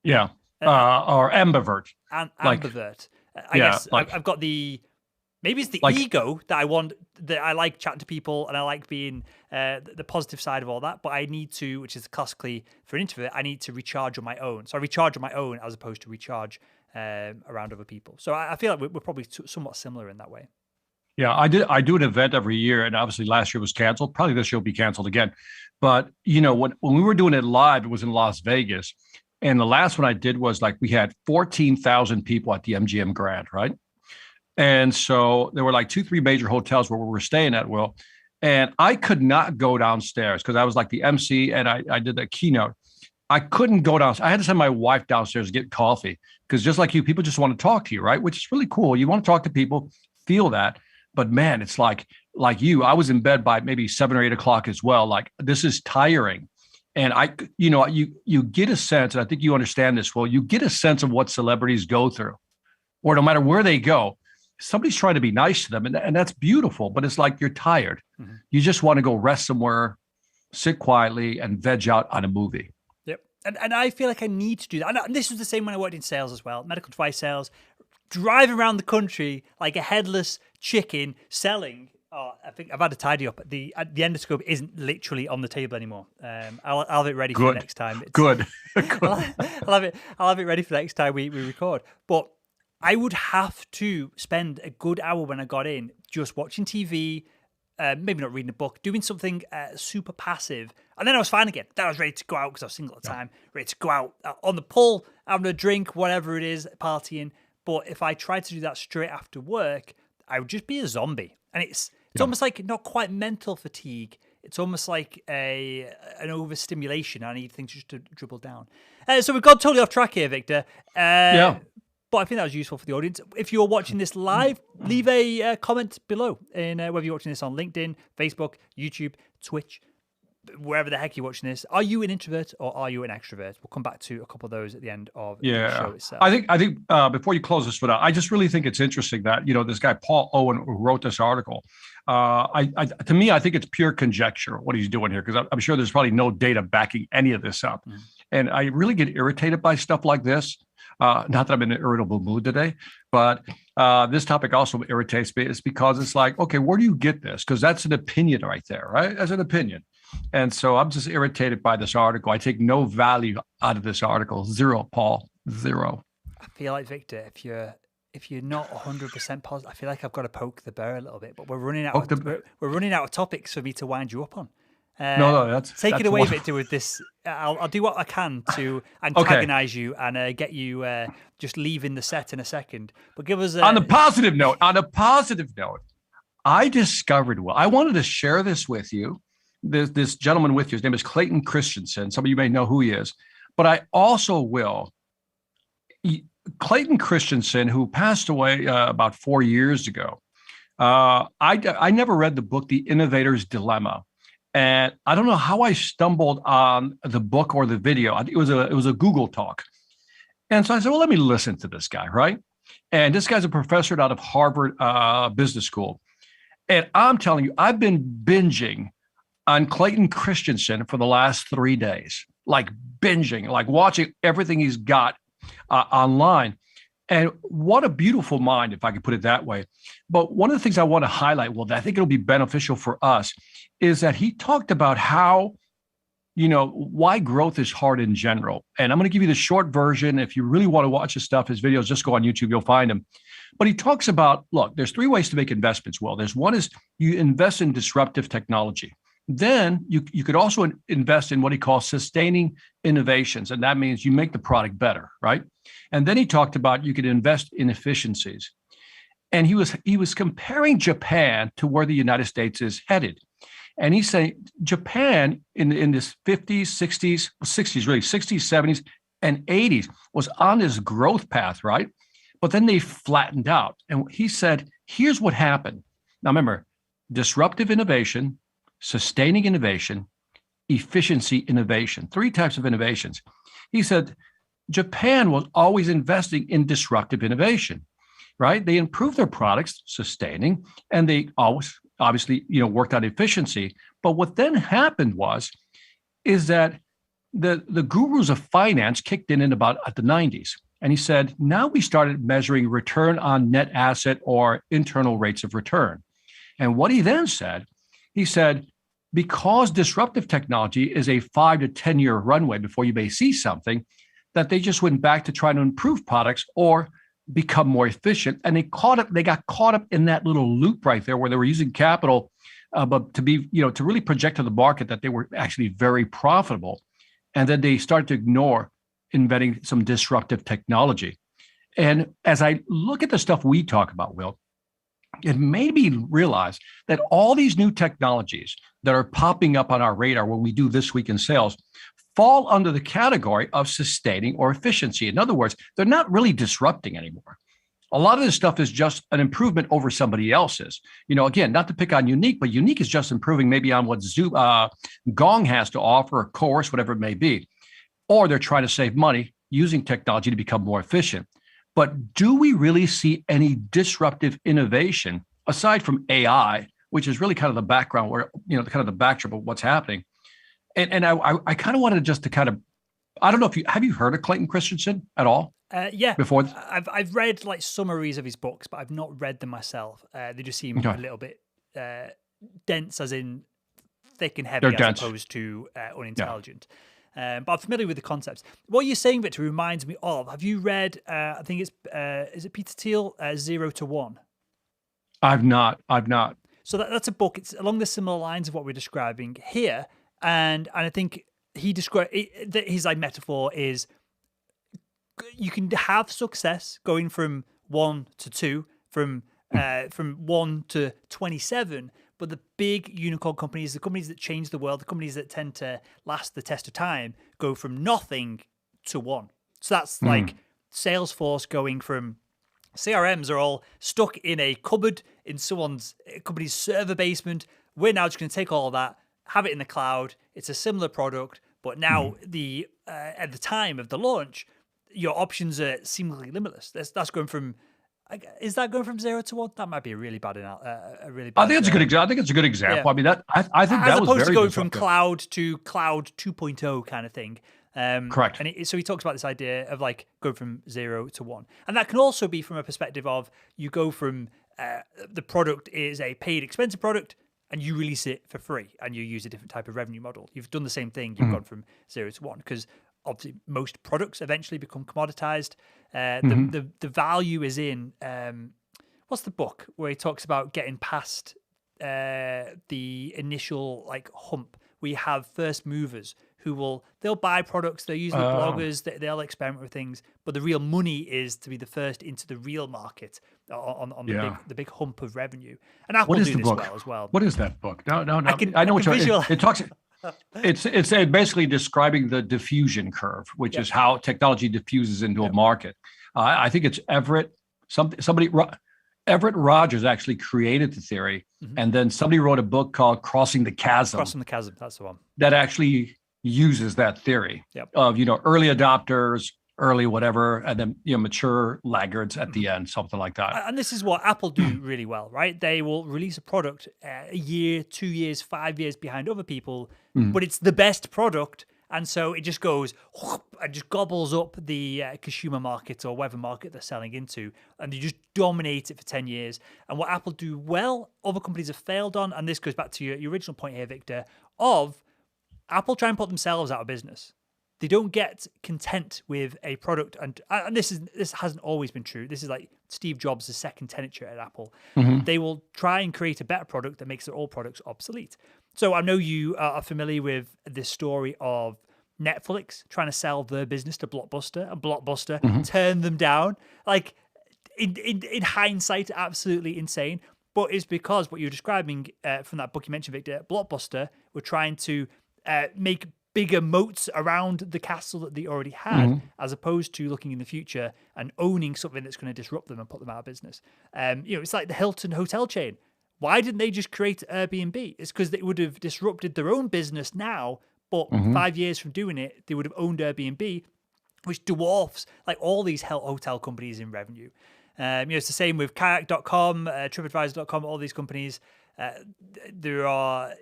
Yeah. Or ambivert. Ambivert. I guess I've got maybe it's the ego that I want, that I like chatting to people and I like being the positive side of all that. But I need to, which is classically for an introvert, I need to recharge on my own. So I recharge on my own as opposed to recharge around other people. So I feel like we're probably somewhat similar in that way. Yeah, I do an event every year, and obviously last year was canceled. Probably this year will be canceled again. But when we were doing it live, it was in Las Vegas. And the last one I did was like we had 14,000 people at the MGM Grand, right? And so there were like 2-3 major hotels where we were staying at, Will. And I could not go downstairs because I was like the MC and I did the keynote. I couldn't go downstairs. I had to send my wife downstairs to get coffee because just like you, people just want to talk to you, right? Which is really cool. You want to talk to people, feel that. But man, it's like you, I was in bed by maybe 7 or 8 o'clock as well. Like this is tiring. And you get a sense, and I think you understand this, Will, you get a sense of what celebrities go through, or no matter where they go, somebody's trying to be nice to them. And that's beautiful, but it's like you're tired. Mm-hmm. You just want to go rest somewhere, sit quietly and veg out on a movie. Yep. And I feel like I need to do that. And this was the same when I worked in sales as well, medical device sales, drive around the country like a headless chicken selling. Oh, I think I've had to tidy up. The endoscope isn't literally on the table anymore. I'll have it ready for the next time. Good. I'll have it ready for the next time we record. But I would have to spend a good hour when I got in just watching TV, maybe not reading a book, doing something super passive. And then I was fine again. Then I was ready to go out because I was single at the time, ready to go out on the pull, having a drink, whatever it is, partying. But if I tried to do that straight after work, I would just be a zombie. And it's almost like not quite mental fatigue. It's almost like an overstimulation. I need things just to dribble down. So we've got totally off track here, Victor. But I think that was useful for the audience. If you're watching this live, leave a comment below in whether you're watching this on LinkedIn, Facebook, YouTube, Twitch, wherever the heck you're watching this. Are you an introvert or are you an extrovert? We'll come back to a couple of those at the end of the show itself. I think before you close this one out, I just really think it's interesting that, this guy, Paul Owen, who wrote this article, to me, I think it's pure conjecture what he's doing here, because I'm sure there's probably no data backing any of this up. And I really get irritated by stuff like this. Not that I'm in an irritable mood today, but this topic also irritates me. It's because it's like, okay, where do you get this? Because that's an opinion right there, right? That's an opinion. And so I'm just irritated by this article. I take no value out of this article. Zero, Paul. Zero. I feel like, Victor, if you're not 100% positive, I feel like I've got to poke the bear a little bit. But we're running out of topics for me to wind you up on. No, Take it that's away, wonderful. Victor, with this. I'll do what I can to antagonize you and get you just leaving the set in a second. But give us On a positive note, I discovered, I wanted to share this with you. This gentleman with you, his name is Clayton Christensen. Some of you may know who he is, but I also will. Clayton Christensen, who passed away about 4 years ago. I never read the book, The Innovator's Dilemma. And I don't know how I stumbled on the book or the video. It was a Google talk. And so I said, well, let me listen to this guy, right? And this guy's a professor out of Harvard Business School. And I'm telling you, I've been binging on Clayton Christensen for the last 3 days, like binging, like watching everything he's got online. And what a beautiful mind, if I could put it that way. But one of the things I want to highlight, well, I think it'll be beneficial for us, is that he talked about how, why growth is hard in general. And I'm going to give you the short version. If you really want to watch his stuff, his videos, just go on YouTube, you'll find him. But he talks about, look, there's 3 ways to make investments. Well, there's one is you invest in disruptive technology. Then you could also invest in what he calls sustaining innovations. And that means you make the product better, right? And then he talked about you could invest in efficiencies. And he was comparing Japan to where the United States is headed. And he's saying Japan in this 50s, 60s, 70s, and 80s was on this growth path, right? But then they flattened out. And he said, here's what happened. Now remember, disruptive innovation, sustaining innovation, efficiency innovation, 3 types of innovations. He said, Japan was always investing in disruptive innovation, right? They improved their products, sustaining, and they always obviously, worked on efficiency. But what then happened is that the gurus of finance kicked in about at the 90s. And he said, now we started measuring return on net asset or internal rates of return. And what he then said, he said, because disruptive technology is a 5 to 10 year runway before you may see something, that they just went back to trying to improve products or become more efficient. And they got caught up in that little loop right there where they were using capital, but to be, to really project to the market that they were actually very profitable. And then they started to ignore inventing some disruptive technology. And as I look at the stuff we talk about, Will, it made me realize that all these new technologies that are popping up on our radar when we do This Week in Sales fall under the category of sustaining or efficiency. In other words, they're not really disrupting anymore. A lot of this stuff is just an improvement over somebody else's. Again, not to pick on Unique, but Unique is just improving maybe on what Gong has to offer, a course, whatever it may be. Or they're trying to save money using technology to become more efficient. But do we really see any disruptive innovation aside from AI, which is really kind of the background where, kind of the backdrop of what's happening? And I kind of wanted just to kind of, I don't know if have you heard of Clayton Christensen at all? Yeah. Before I've read like summaries of his books, but I've not read them myself. They just seem a little bit dense, as in thick and heavy, They're as dense. opposed to unintelligent. Yeah. But I'm familiar with the concepts. What you're saying, Victor, reminds me of. Have you read? I think it's is it Peter Thiel, 0 to 1? I've not. So that's a book. It's along the similar lines of what we're describing here, and I think he described his like metaphor is you can have success going from 1 to 2, from 1 to 27. But the big unicorn companies, the companies that change the world, the companies that tend to last the test of time, go from nothing to 1. So that's like Salesforce going from CRMs are all stuck in a cupboard in someone's company's server basement. We're now just going to take all of that, have it in the cloud. It's a similar product, but now at the time of the launch, your options are seemingly limitless. That's going from. Is that going from 0 to 1? That might be a really bad. I think it's a good example. I think it's a good example. Yeah. I mean, I think as that was opposed very to going disruptive. from cloud to cloud 2.0 kind of thing. Correct. And so he talks about this idea of like going from 0 to 1, and that can also be from a perspective of you go from the product is a paid, expensive product, and you release it for free, and you use a different type of revenue model. You've done the same thing. You've gone from 0 to 1 because obviously most products eventually become commoditized. The value is in what's the book where he talks about getting past the initial like hump we have first movers they'll buy products, they're usually bloggers, they'll experiment with things, but the real money is to be the first into the real market on the big hump of revenue. And Apple do this well as well. What is that book? No. I know what it talks. It's basically describing the diffusion curve, which is how technology diffuses into a market. I think it's Everett. Everett Rogers actually created the theory, and then somebody wrote a book called Crossing the Chasm. Crossing the Chasm, that's the one. That actually uses that theory of early adopters, early whatever, and then mature laggards at the end, something like that. And this is what Apple do really well, right? They will release a product a year, 2 years, 5 years behind other people, but it's the best product. And so it just goes and just gobbles up the consumer market or whatever market they're selling into, and they just dominate it for 10 years. And what Apple do well, other companies have failed on, and this goes back to your original point here, Victor, of Apple try and put themselves out of business. They don't get content with a product, and this hasn't always been true. This is like Steve Jobs' second tenure at Apple. They will try and create a better product that makes their old products obsolete. So I know you are familiar with this story of Netflix trying to sell their business to Blockbuster, and Blockbuster turned them down. Like in hindsight, absolutely insane. But it's because what you're describing from that book you mentioned, Victor, Blockbuster were trying to make bigger moats around the castle that they already had, as opposed to looking in the future and owning something that's going to disrupt them and put them out of business. It's like the Hilton hotel chain. Why didn't they just create Airbnb? It's because they would have disrupted their own business now, but 5 years from doing it, they would have owned Airbnb, which dwarfs like all these hotel companies in revenue. It's the same with kayak.com, tripadvisor.com, all these companies. There are,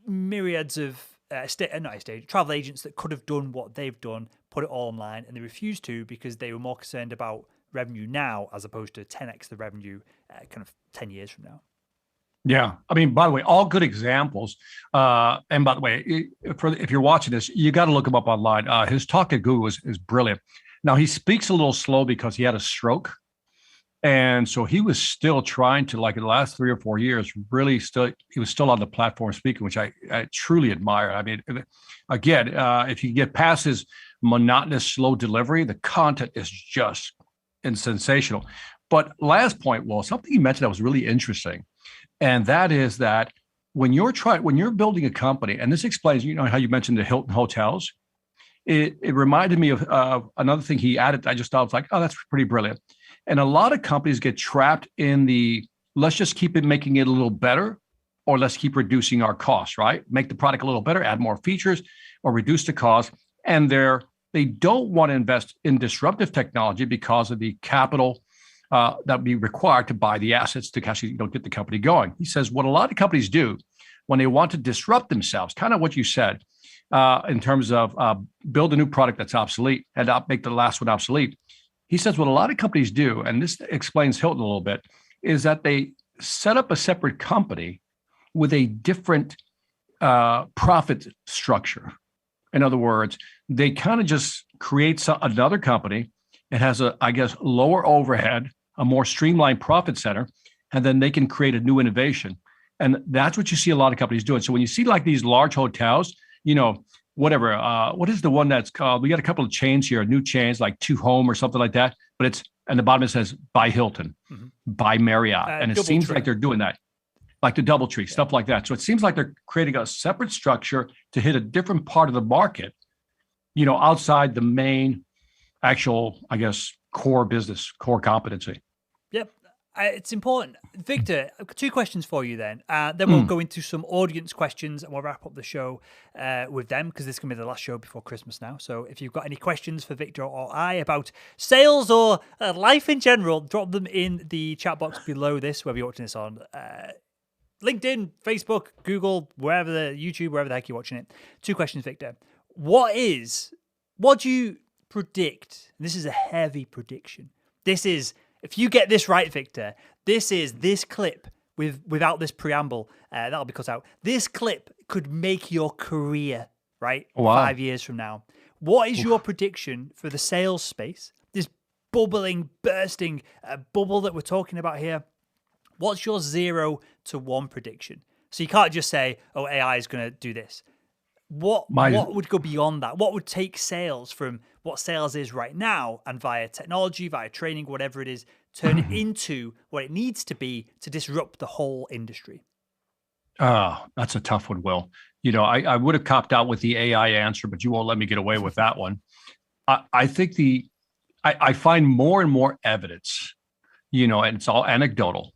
myriads of travel agents that could have done what they've done, put it all online, and they refused to because they were more concerned about revenue now as opposed to 10x the revenue kind of 10 years from now. Yeah. I mean, by the way, all good examples. And by the way, if you're watching this, you got to look him up online. His talk at Google is brilliant. Now, he speaks a little slow because he had a stroke. And so he was still trying to, like in the last 3 or 4 years, he was still on the platform speaking, which I truly admire. I mean, again, if you get past his monotonous, slow delivery, the content is just sensational. But last point, well, something he mentioned that was really interesting. And that is that when you're building a company, and this explains, how you mentioned the Hilton hotels, it reminded me of another thing he added. I just thought, I was like, oh, that's pretty brilliant. And a lot of companies get trapped in let's just keep making it a little better, or let's keep reducing our costs, right? Make the product a little better, add more features, or reduce the cost. And they don't want to invest in disruptive technology because of the capital that would be required to buy the assets to actually get the company going. He says what a lot of companies do when they want to disrupt themselves, kind of what you said, in terms of build a new product that's obsolete and not make the last one obsolete. He says what a lot of companies do, and this explains Hilton a little bit, is that they set up a separate company with a different profit structure. In other words, they kind of just create another company. It has lower overhead, a more streamlined profit center, and then they can create a new innovation. And that's what you see a lot of companies doing. So when you see like these large hotels, what is the one that's called? We got a couple of chains here, new chains like Two Home or something like that. But and the bottom it says by Hilton, by Marriott. And it seems like they're doing that, like the DoubleTree, stuff like that. So it seems like they're creating a separate structure to hit a different part of the market, outside the main actual, core business, core competency. Yep. It's important. Victor, I've got 2 questions for you then. Then we'll go into some audience questions and we'll wrap up the show with them because this can be the last show before Christmas now. So if you've got any questions for Victor or I about sales or life in general, drop them in the chat box below this, wherever you're watching this on. LinkedIn, Facebook, Google, YouTube, wherever the heck you're watching it. 2 questions, Victor. What do you predict? And this is a heavy prediction. If you get this right, Victor, this clip without this preamble, that'll be cut out. This clip could make your career, right? Wow. 5 years from now. What is your prediction for the sales space? This bubbling, bursting bubble that we're talking about here. What's your 0 to 1 prediction? So you can't just say, oh, AI is going to do this. What would go beyond that? What would take sales from what sales is right now and via technology, via training, whatever it is, turn it into what it needs to be to disrupt the whole industry? Oh, that's a tough one, Will. I would have copped out with the AI answer, but you won't let me get away with that one. I think I find more and more evidence, and it's all anecdotal.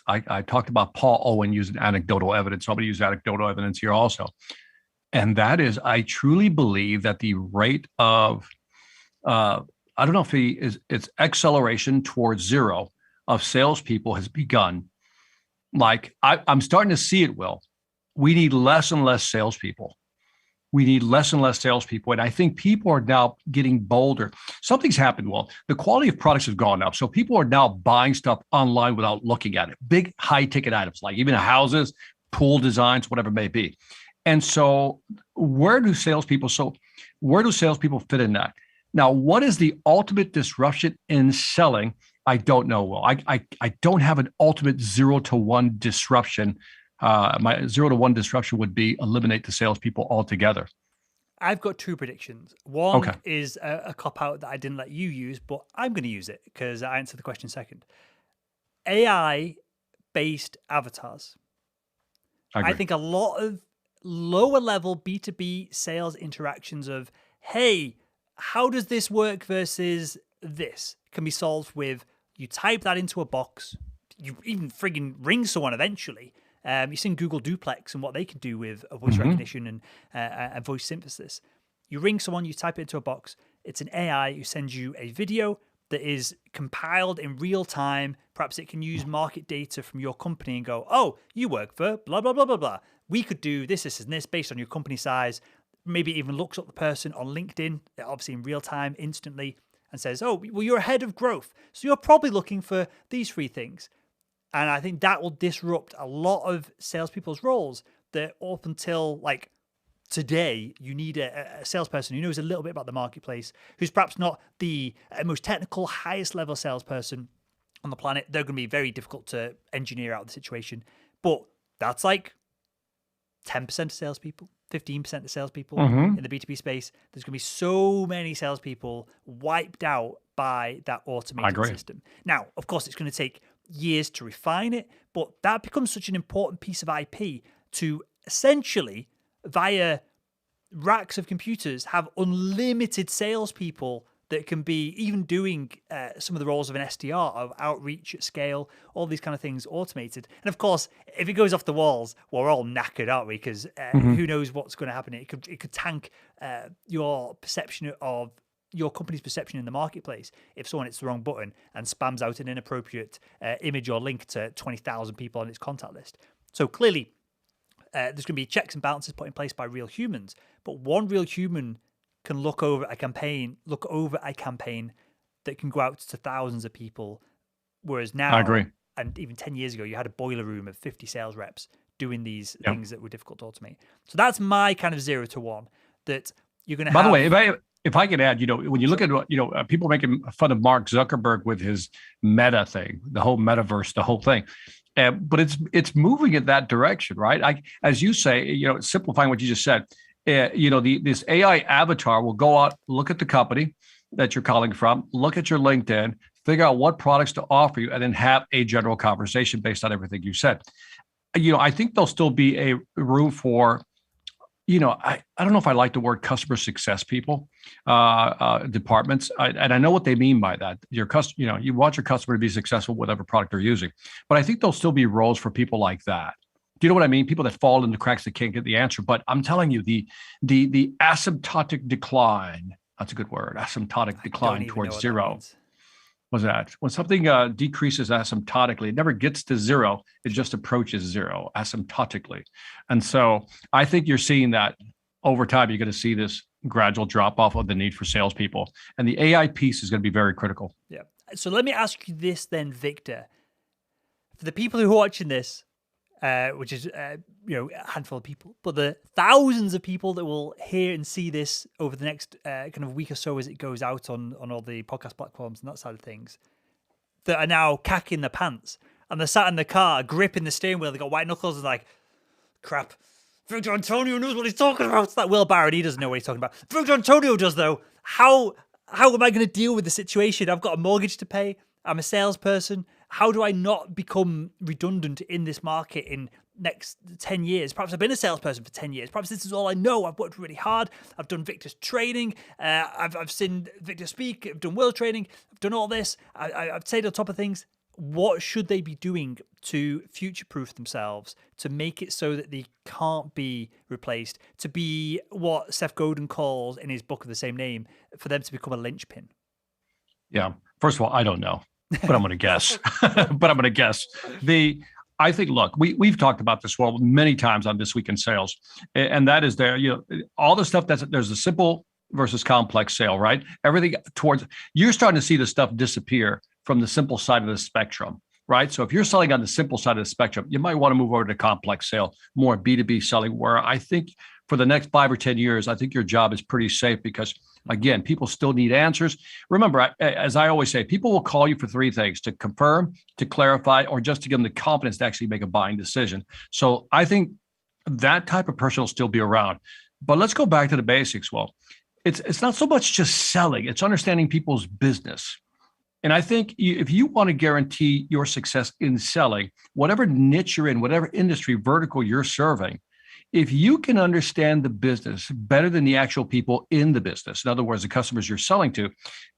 I talked about Paul Owen using anecdotal evidence. So I'm going to use anecdotal evidence here also. And that is, I truly believe that the rate of, I don't know if it's acceleration towards zero of salespeople has begun. Like I'm starting to see it, Will. We need less and less salespeople. We need less and less salespeople. And I think people are now getting bolder. Something's happened, Will. The quality of products has gone up. So people are now buying stuff online without looking at it. Big high ticket items, like even houses, pool designs, whatever it may be. And so where do salespeople fit in that? Now, what is the ultimate disruption in selling? I don't know, Will. I don't have an ultimate 0 to 1 disruption. My 0 to 1 disruption would be eliminate the salespeople altogether. I've got two predictions. One is a cop-out that I didn't let you use, but I'm going to use it because I answered the question second. AI-based avatars. I think a lot of lower level B2B sales interactions of, hey, how does this work versus this can be solved with, you type that into a box, you even frigging ring someone eventually. You've seen Google Duplex and what they can do with a voice recognition and voice synthesis. You ring someone, you type it into a box. It's an AI who sends you a video that is compiled in real time. Perhaps it can use market data from your company and go, oh, you work for blah, blah, blah, blah, blah. We could do this, this, and this based on your company size. Maybe it even looks up the person on LinkedIn, obviously in real time, instantly, and says, oh, well, you're ahead of growth. So you're probably looking for these three things. And I think that will disrupt a lot of salespeople's roles that up until like today, you need a salesperson who knows a little bit about the marketplace, who's perhaps not the most technical, highest level salesperson on the planet. They're going to be very difficult to engineer out of the situation. But that's like 10% of salespeople, 15% of salespeople in the B2B space. There's going to be so many salespeople wiped out by that automated system. Now, of course, it's going to take years to refine it, but that becomes such an important piece of IP to essentially, via racks of computers, have unlimited salespeople that can be even doing some of the roles of an SDR, of outreach at scale, all these kind of things automated. And of course, if it goes off the walls, we're all knackered, aren't we? Because who knows what's going to happen? It could tank your perception of your company's perception in the marketplace if someone hits the wrong button and spams out an inappropriate image or link to 20,000 people on its contact list. So clearly, there's going to be checks and balances put in place by real humans, but one real human can look over a campaign that can go out to thousands of people. Whereas now, I agree. And even 10 years ago, you had a boiler room of 50 sales reps doing these things that were difficult to automate. So that's my kind of 0 to 1, that you're going to have. By the way, if I could add, when you look at, people making fun of Mark Zuckerberg with his meta thing, the whole metaverse, the whole thing. But it's moving in that direction, right? As you say, simplifying what you just said, this AI avatar will go out, look at the company that you're calling from, look at your LinkedIn, figure out what products to offer you, and then have a general conversation based on everything you said. I think there'll still be a room for, I don't know if I like the word customer success people, departments, and I know what they mean by that. You want your customer to be successful with whatever product they're using, but I think there'll still be roles for people like that. Do you know what I mean? People that fall in the cracks that can't get the answer. But I'm telling you, the asymptotic decline, that's a good word, asymptotic decline towards zero. What's that? When something decreases asymptotically, it never gets to zero. It just approaches zero asymptotically. And so I think you're seeing that over time. You're going to see this gradual drop off of the need for salespeople. And the AI piece is going to be very critical. Yeah. So let me ask you this then, Victor. For the people who are watching this, which is a handful of people, but the thousands of people that will hear and see this over the next kind of week or so as it goes out on all the podcast platforms and that side of things, that are now cacking their pants and they're sat in the car gripping the steering wheel, they got white knuckles and like, crap, Victor Antonio knows what he's talking about. It's like Will Barron, he doesn't know what he's talking about. Victor Antonio does, though. How am I going to deal with the situation? I've got a mortgage to pay. I'm a salesperson. How do I not become redundant in this market in next 10 years? Perhaps I've been a salesperson for 10 years. Perhaps this is all I know. I've worked really hard. I've done Victor's training. I've seen Victor speak. I've done Will training. I've done all this. I've stayed on top of things. What should they be doing to future-proof themselves, to make it so that they can't be replaced, to be what Seth Godin calls in his book of the same name, for them to become a linchpin? Yeah. First of all, I don't know, but I'm going to guess. I think, look, we've talked about this many times on This Week in Sales, and that is all the stuff there's a simple versus complex sale, right? Everything you're starting to see the stuff disappear from the simple side of the spectrum, right? So if you're selling on the simple side of the spectrum, you might want to move over to complex sale, more B2B selling, where I think for the next 5 or 10 years, I think your job is pretty safe because, again, people still need answers. Remember, as I always say, people will call you for 3 things: to confirm, to clarify, or just to give them the confidence to actually make a buying decision. So I think that type of person will still be around. But let's go back to the basics. Well, it's not so much just selling, it's understanding people's business. And I think if you want to guarantee your success in selling, whatever niche you're in, whatever industry vertical you're serving, if you can understand the business better than the actual people in the business, in other words, the customers you're selling to,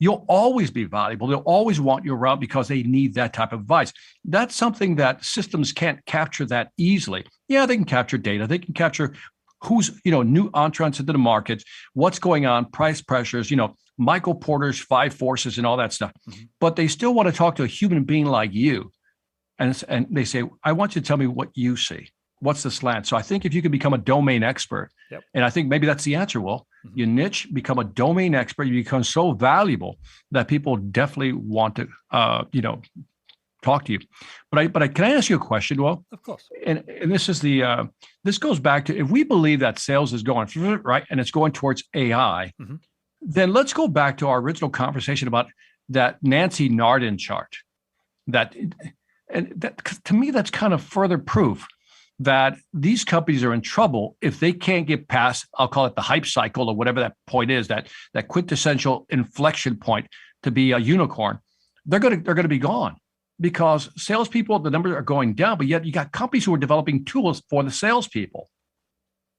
you'll always be valuable. They'll always want you around because they need that type of advice. That's something that systems can't capture that easily. Yeah, they can capture data. They can capture who's, new entrants into the market, what's going on, price pressures, Michael Porter's 5 forces and all that stuff. Mm-hmm. But they still want to talk to a human being like you. And they say, I want you to tell me what you see. What's the slant? So I think if you can become a domain expert, yep. And I think maybe that's the answer, Will. Mm-hmm. You niche, become a domain expert, you become so valuable that people definitely want to, talk to you. But can I ask you a question, Will? Of course. And this is this goes back to, if we believe that sales is going right and it's going towards AI, mm-hmm. then let's go back to our original conversation about that Nancy Nardin chart. That to me, that's kind of further proof that these companies are in trouble if they can't get past, I'll call it the hype cycle or whatever that point is, that quintessential inflection point to be a unicorn. They're going to be gone because salespeople, the numbers are going down, but yet you got companies who are developing tools for the salespeople.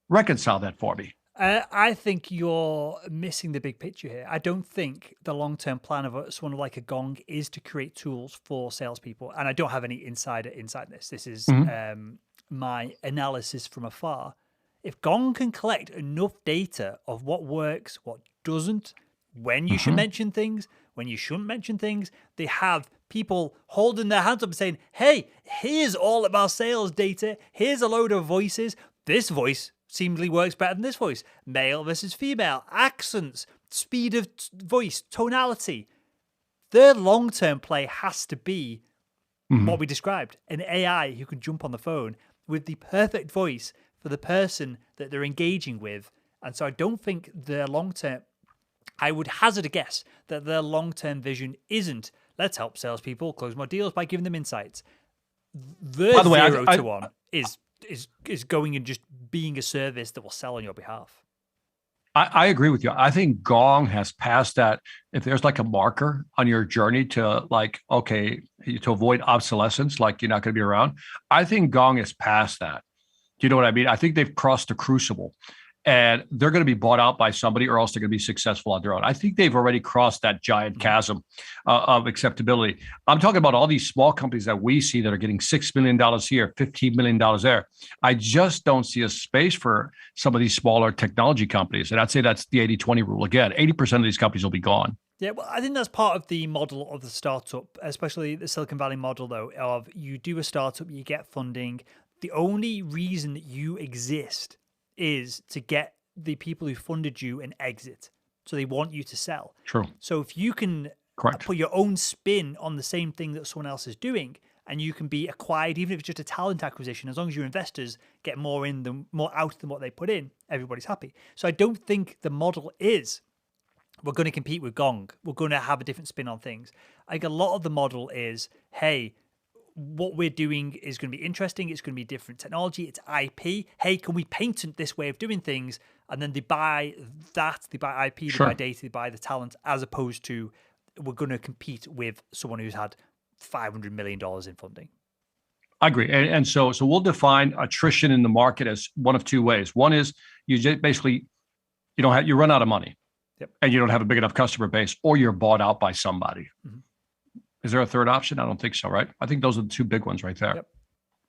Reconcile that for me. I think you're missing the big picture here. I don't think the long-term plan of someone like a Gong is to create tools for salespeople. And I don't have any insight this. This is mm-hmm. My analysis from afar. If Gong can collect enough data of what works, what doesn't, when you mm-hmm. should mention things, when you shouldn't mention things, they have people holding their hands up and saying, hey, here's all of our sales data. Here's a load of voices. This voice seemingly works better than this voice. Male versus female, accents, speed of voice, tonality. Their long-term play has to be mm-hmm. what we described, an AI who can jump on the phone with the perfect voice for the person that they're engaging with. And so I don't think their long-term, I would hazard a guess that their long-term vision isn't, let's help salespeople close more deals by giving them insights. The 0 to 1 is going and just being a service that will sell on your behalf. I agree with you. I think Gong has passed that. If there's like a marker on your journey to to avoid obsolescence, like you're not going to be around, I think Gong has passed that. Do you know what I mean? I think they've crossed the crucible and they're going to be bought out by somebody or else they're going to be successful on their own. I think they've already crossed that giant chasm of acceptability. I'm talking about all these small companies that we see that are getting $6 million here, $15 million there. I just don't see a space for some of these smaller technology companies. And I'd say that's the 80-20 rule. Again, 80% of these companies will be gone. Yeah, well, I think that's part of the model of the startup, especially the Silicon Valley model, though, of you do a startup, you get funding. The only reason that you exist is to get the people who funded you an exit. So they want you to sell. True. So if you can put your own spin on the same thing that someone else is doing, and you can be acquired, even if it's just a talent acquisition, as long as your investors get more out than what they put in, everybody's happy. So I don't think the model is, we're going to compete with Gong. We're going to have a different spin on things. I think a lot of the model is, hey, what we're doing is going to be interesting. It's going to be different technology. It's IP. Hey, can we patent this way of doing things? And then they buy that. They buy IP. They buy data. They buy the talent, as opposed to we're going to compete with someone who's had $500 million in funding. I agree. And so we'll define attrition in the market as one of two ways. One is you basically, you run out of money. Yep. And you don't have a big enough customer base, or you're bought out by somebody. Mm-hmm. Is there a third option? I don't think so, right? I think those are the two big ones right there.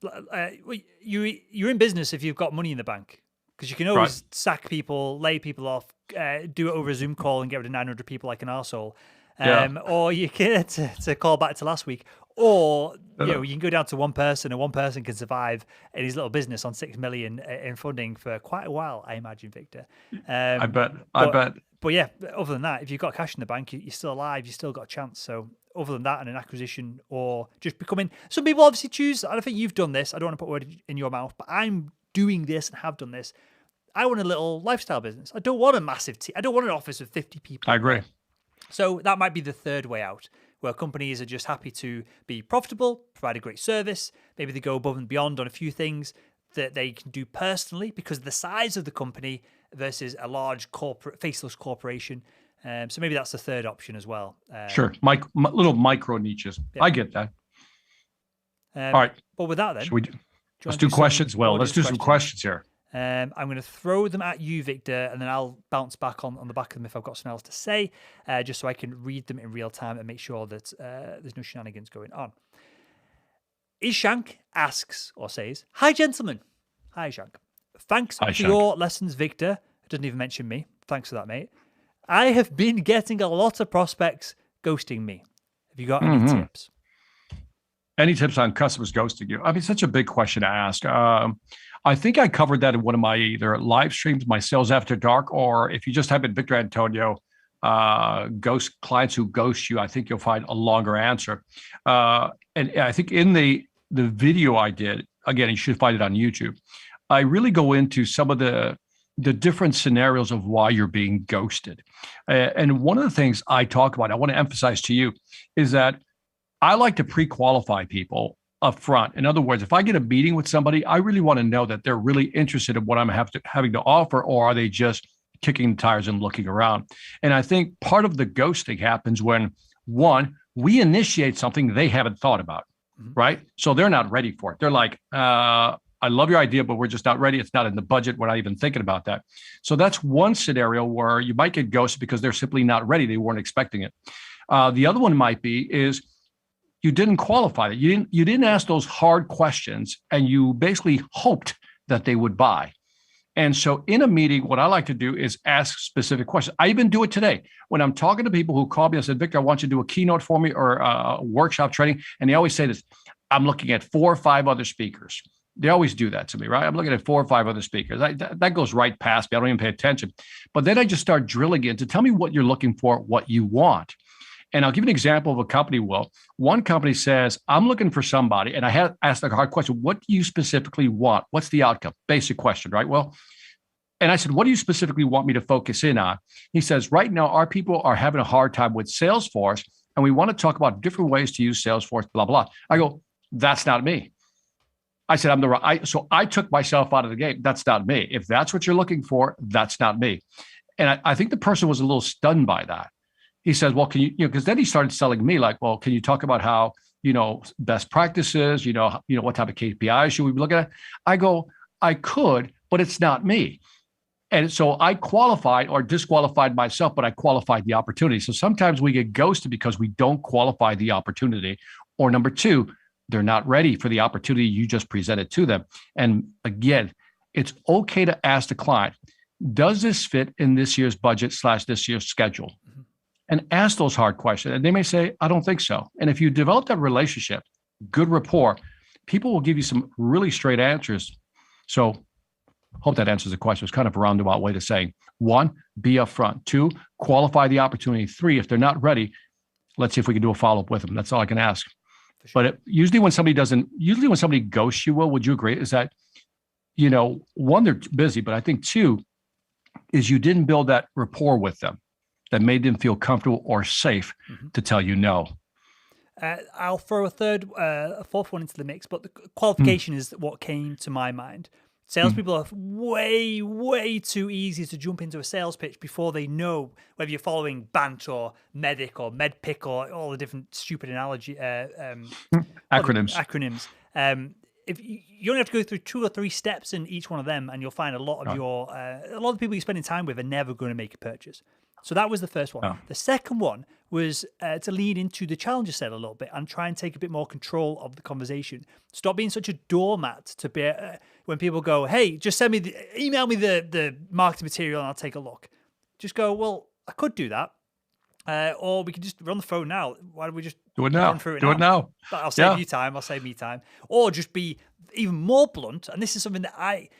Yep. You're in business if you've got money in the bank, because you can always sack people, lay people off, do it over a Zoom call and get rid of 900 people like an arsehole. Or you can, to call back to last week, or you can go down to one person, and one person can survive in his little business on 6 million in funding for quite a while, I imagine, Victor. I bet. But yeah, other than that, if you've got cash in the bank, you're still alive, you still got a chance. So other than that, and an acquisition, or just becoming, some people obviously choose, I don't think you've done this, I don't want to put word in your mouth, but I'm doing this and have done this. I want a little lifestyle business. I don't want a massive team. I don't want an office of 50 people. I agree. So that might be the third way out, where companies are just happy to be profitable, provide a great service. Maybe they go above and beyond on a few things that they can do personally because of the size of the company versus a large corporate, faceless corporation. So maybe that's the third option as well. Sure, little micro niches. Yeah. I get that. All right. But with that, then, let's do questions. Well, let's do some questions here. I'm going to throw them at you, Victor, and then I'll bounce back on the back of them if I've got something else to say, just so I can read them in real time and make sure that there's no shenanigans going on. Ishank asks or says, "Hi, gentlemen." Hi, Ishank. Thanks for your lessons, Victor. It doesn't even mention me. Thanks for that, mate. I have been getting a lot of prospects ghosting me. Have you got any tips? Any tips on customers ghosting you? I mean, such a big question to ask. I think I covered that in one of my either live streams, my Sales After Dark, or if you just type in Victor Antonio, ghost clients who ghost you, I think you'll find a longer answer. And I think in the video I did, again, you should find it on YouTube, I really go into some of the different scenarios of why you're being ghosted. And one of the things I talk about, I want to emphasize to you, is that I like to pre-qualify people up front. In other words, if I get a meeting with somebody, I really want to know that they're really interested in what I'm having to offer, or are they just kicking the tires and looking around? And I think part of the ghosting happens when, one, we initiate something they haven't thought about, right? So they're not ready for it. They're like, I love your idea, but we're just not ready. It's not in the budget. We're not even thinking about that. So that's one scenario where you might get ghosted because they're simply not ready. They weren't expecting it. The other one might be is you didn't qualify it. You didn't ask those hard questions, and you basically hoped that they would buy. And so in a meeting, what I like to do is ask specific questions. I even do it today. When I'm talking to people who call me and said, "Victor, I want you to do a keynote for me or a workshop training." And they always say this, "I'm looking at 4 or 5 other speakers." They always do that to me, right? I'm looking at 4 or 5 other speakers. That goes right past me. I don't even pay attention. But then I just start drilling into, tell me what you're looking for, what you want. And I'll give you an example of a company. Well, one company says, "I'm looking for somebody," and I had asked a hard question. "What do you specifically want? What's the outcome?" Basic question, right? Well, and I said, "What do you specifically want me to focus in on?" He says, "Right now, our people are having a hard time with Salesforce, and we want to talk about different ways to use Salesforce, blah, blah." I go, "That's not me." I said, so I took myself out of the game. That's not me. If that's what you're looking for, that's not me. And I think the person was a little stunned by that. He says, "Well, can you because then he started selling me like, well, can you talk about how, best practices, what type of KPIs should we be looking at?" I go, "I could, but it's not me." And so I qualified or disqualified myself, but I qualified the opportunity. So sometimes we get ghosted because we don't qualify the opportunity. Or number two, they're not ready for the opportunity you just presented to them. And again, it's okay to ask the client, does this fit in this year's budget / this year's schedule? And ask those hard questions. And they may say, "I don't think so." And if you develop that relationship, good rapport, people will give you some really straight answers. So hope that answers the question. It's kind of a roundabout way to saying, 1, be upfront. 2, qualify the opportunity. 3, if they're not ready, let's see if we can do a follow-up with them. That's all I can ask. Sure. But usually when somebody ghosts you, would you agree, is that, 1, they're busy, but I think 2 is you didn't build that rapport with them that made them feel comfortable or safe to tell you no. I'll throw a fourth one into the mix, but the qualification is what came to my mind. Salespeople are way, way too easy to jump into a sales pitch before they know whether you're following BANT or MEDIC or MEDPIC or all the different stupid acronyms. If you only have to go through 2 or 3 steps in each one of them, and you'll find a lot of a lot of the people you're spending time with are never going to make a purchase. So that was the first one. The second one was to lean into the challenger sale a little bit and try and take a bit more control of the conversation. Stop being such a doormat to be when people go, hey, just email me the marketing material and I'll take a look. Just go, well, I could do that. Or we can just run the phone now. Why don't we just do it now? Run through it now? I'll save you time. I'll save me time. Or just be even more blunt. And this is something that I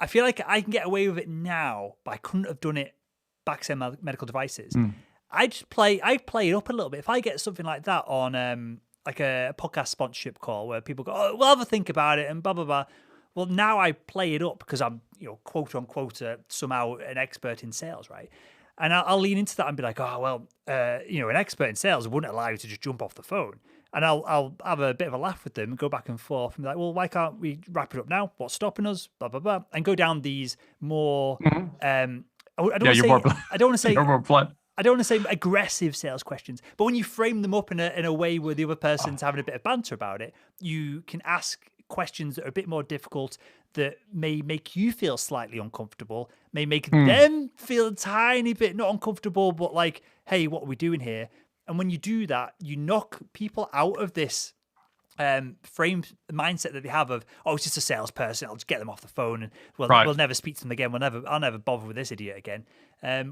feel like I can get away with it now, but I couldn't have done it back to medical devices. I play it up a little bit. If I get something like that on like a podcast sponsorship call where people go, oh, we'll have a think about it and blah, blah, blah. Well, now I play it up because I'm, quote unquote, somehow an expert in sales, right? And I'll lean into that and be like, oh, well, an expert in sales wouldn't allow you to just jump off the phone. And I'll have a bit of a laugh with them and go back and forth and be like, well, why can't we wrap it up now? What's stopping us? Blah, blah, blah. And go down these more, I don't want to say aggressive sales questions, but when you frame them up in a way where the other person's having a bit of banter about it, you can ask questions that are a bit more difficult that may make you feel slightly uncomfortable, may make them feel a tiny bit not uncomfortable, but like, hey, what are we doing here? And when you do that, you knock people out of this frame mindset that they have of, oh, it's just a salesperson, I'll just get them off the phone and we'll never speak to them again. I'll never bother with this idiot again.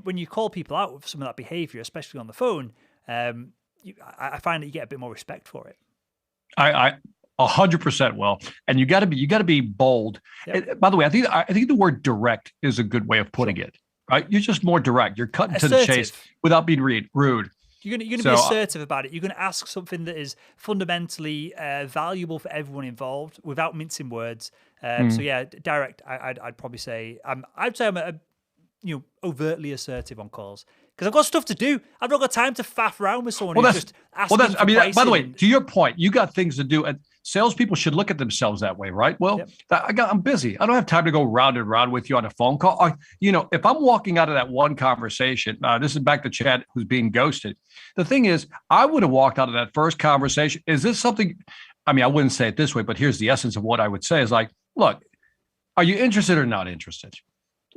When you call people out with some of that behavior, especially on the phone, I find that you get a bit more respect for it. I 100% will, and you got to be bold. Yep. By the way, I think the word direct is a good way of putting it. Right? You're just more direct. You're cutting to the chase without being rude. You're going to be assertive about it. You're going to ask something that is fundamentally valuable for everyone involved without mincing words. So yeah, direct. I'd probably say I'm overtly assertive on calls because I've got stuff to do. I've not got time to faff around with someone who's just asking for pricing. By the way, to your point, you got things to do, and salespeople should look at themselves that way, right? Well, I'm busy. I don't have time to go round and round with you on a phone call. Or, if I'm walking out of that one conversation, this is back to Chad who's being ghosted. The thing is, I would have walked out of that first conversation. Is this something? I mean, I wouldn't say it this way, but here's the essence of what I would say is like, look, are you interested or not interested?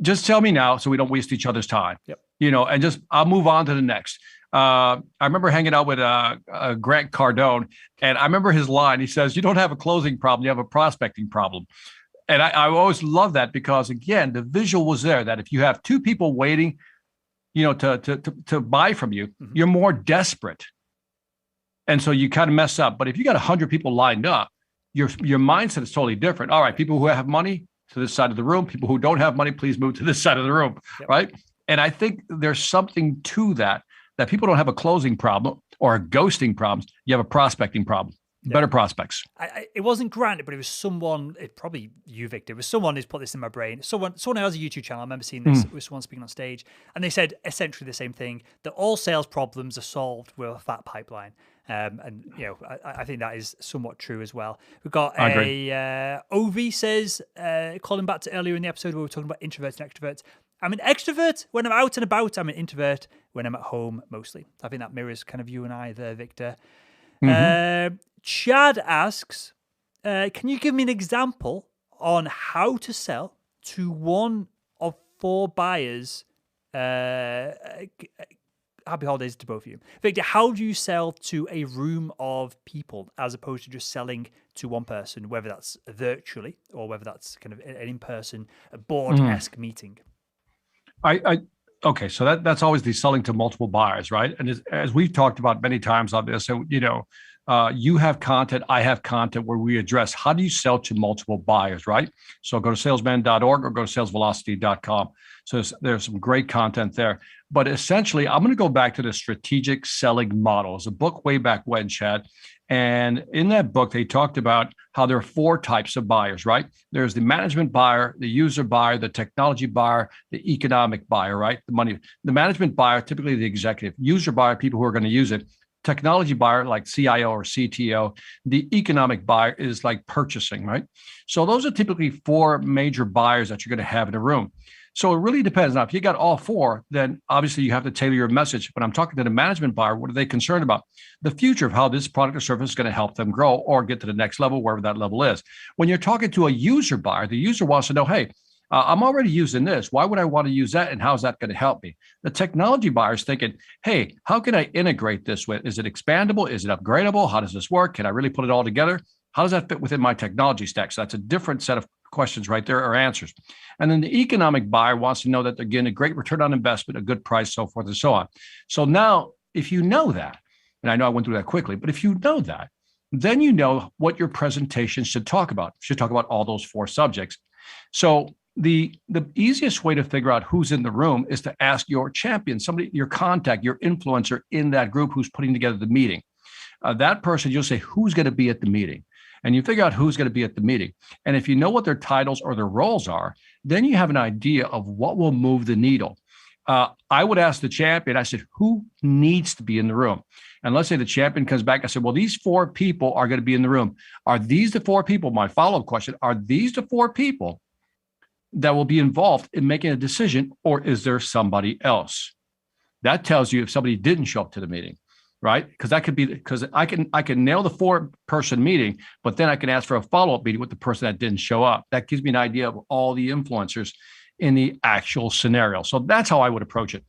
Just tell me now so we don't waste each other's time. Yep. And just I'll move on to the next. I remember hanging out with Grant Cardone, and I remember his line. He says, you don't have a closing problem, you have a prospecting problem. And I always love that because, again, the visual was there that if you have 2 people waiting, to buy from you, you're more desperate. And so you kind of mess up. But if you got 100 people lined up, your mindset is totally different. All right, people who have money to this side of the room, people who don't have money, please move to this side of the room, right? And I think there's something to that people don't have a closing problem or a ghosting problem. You have a prospecting problem. Better prospects. It wasn't Grant, but it was someone, probably you, Victor. It was someone who's put this in my brain. Someone who has a YouTube channel. I remember seeing this with someone speaking on stage. And they said essentially the same thing, that all sales problems are solved with a fat pipeline. I think that is somewhat true as well. We've got Ovi says, calling back to earlier in the episode where we were talking about introverts and extroverts. I'm an extrovert when I'm out and about. I'm an introvert when I'm at home mostly. I think that mirrors kind of you and I there, Victor. Chad asks, can you give me an example on how to sell to one of 4 buyers? Happy holidays to both of you. Victor, how do you sell to a room of people as opposed to just selling to one person, whether that's virtually or whether that's kind of an in-person, a board-esque meeting? Okay, so that's always the selling to multiple buyers, right? And as we've talked about many times on this, so, you have content, I have content where we address how do you sell to multiple buyers, right? So go to salesman.org or go to salesvelocity.com. So there's some great content there. But essentially, I'm going to go back to the strategic selling model. It's a book way back when, Chad. And in that book, they talked about how there are 4 types of buyers, right? There's the management buyer, the user buyer, the technology buyer, the economic buyer, right? The management buyer, typically the executive. User buyer, people who are going to use it. technology buyer like CIO or CTO. The economic buyer is like purchasing, right? So those are typically four major buyers that you're going to have in a room. So it really depends. Now, if you got all four, then obviously you have to tailor your message. But I'm talking to the management buyer. What are they concerned about? The future of how this product or service is going to help them grow or get to the next level, wherever that level is. When you're talking to a user buyer, the user wants to know, hey, I'm already using this. Why would I want to use that? And how's that going to help me? The technology buyer is thinking, hey, how can I integrate this with? Is it expandable? Is it upgradable? How does this work? Can I really put it all together? How does that fit within my technology stack? So that's a different set of questions right there, or answers. And then the economic buyer wants to know that they're getting a great return on investment, a good price, so forth and so on. So now, if you know that, and I know I went through that quickly, but if you know that, then you know what your presentation should talk about. It should talk about all those four subjects. So the easiest way to figure out who's in the room is to ask your champion, somebody, your contact, your influencer in that group who's putting together the meeting. That person, you'll say, who's going to be at the meeting? And you figure out who's going to be at the meeting. And if you know what their titles or their roles are, then you have an idea of what will move the needle. I would ask the champion, I said, who needs to be in the room? And let's say the champion comes back. I said, well, these four people are going to be in the room. Are these the four people? My follow-up question, are these the four people that will be involved in making a decision, or is there somebody else? That tells you if somebody didn't show up to the meeting. Right? Because that could be, because I can nail the 4-person meeting, but then I can ask for a follow-up meeting with the person that didn't show up. That gives me an idea of all the influencers in the actual scenario. So that's how I would approach it.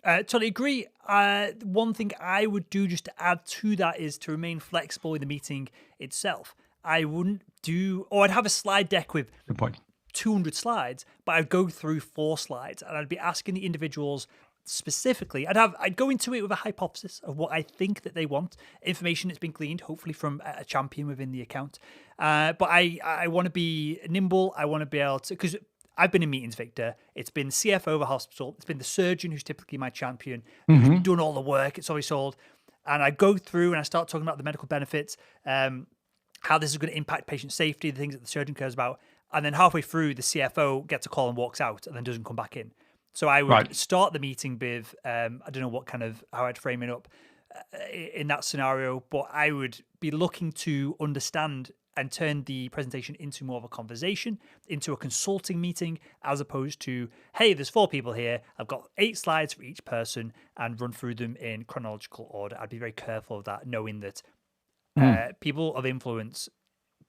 Totally agree. One thing I would do just to add to that is to remain flexible in the meeting itself. I wouldn't do, or I'd have a slide deck with Good point. 200 slides, but I'd go through 4 slides and I'd be asking the individuals specifically. I'd go into it with a hypothesis of what I think that they want, information that's been gleaned, hopefully from a champion within the account. But I want to be nimble. I want to be able to, because I've been in meetings, Victor. It's been CFO of a hospital. It's been the surgeon who's typically my champion, who's done all the work. It's already sold. And I go through and I start talking about the medical benefits, how this is going to impact patient safety, the things that the surgeon cares about. And then halfway through, the CFO gets a call and walks out and then doesn't come back in. So I would start the meeting with, I don't know what kind of, how I'd frame it up in that scenario, but I would be looking to understand and turn the presentation into more of a conversation, into a consulting meeting, as opposed to, hey, there's 4 people here. I've got 8 slides for each person and run through them in chronological order. I'd be very careful of that, knowing that people of influence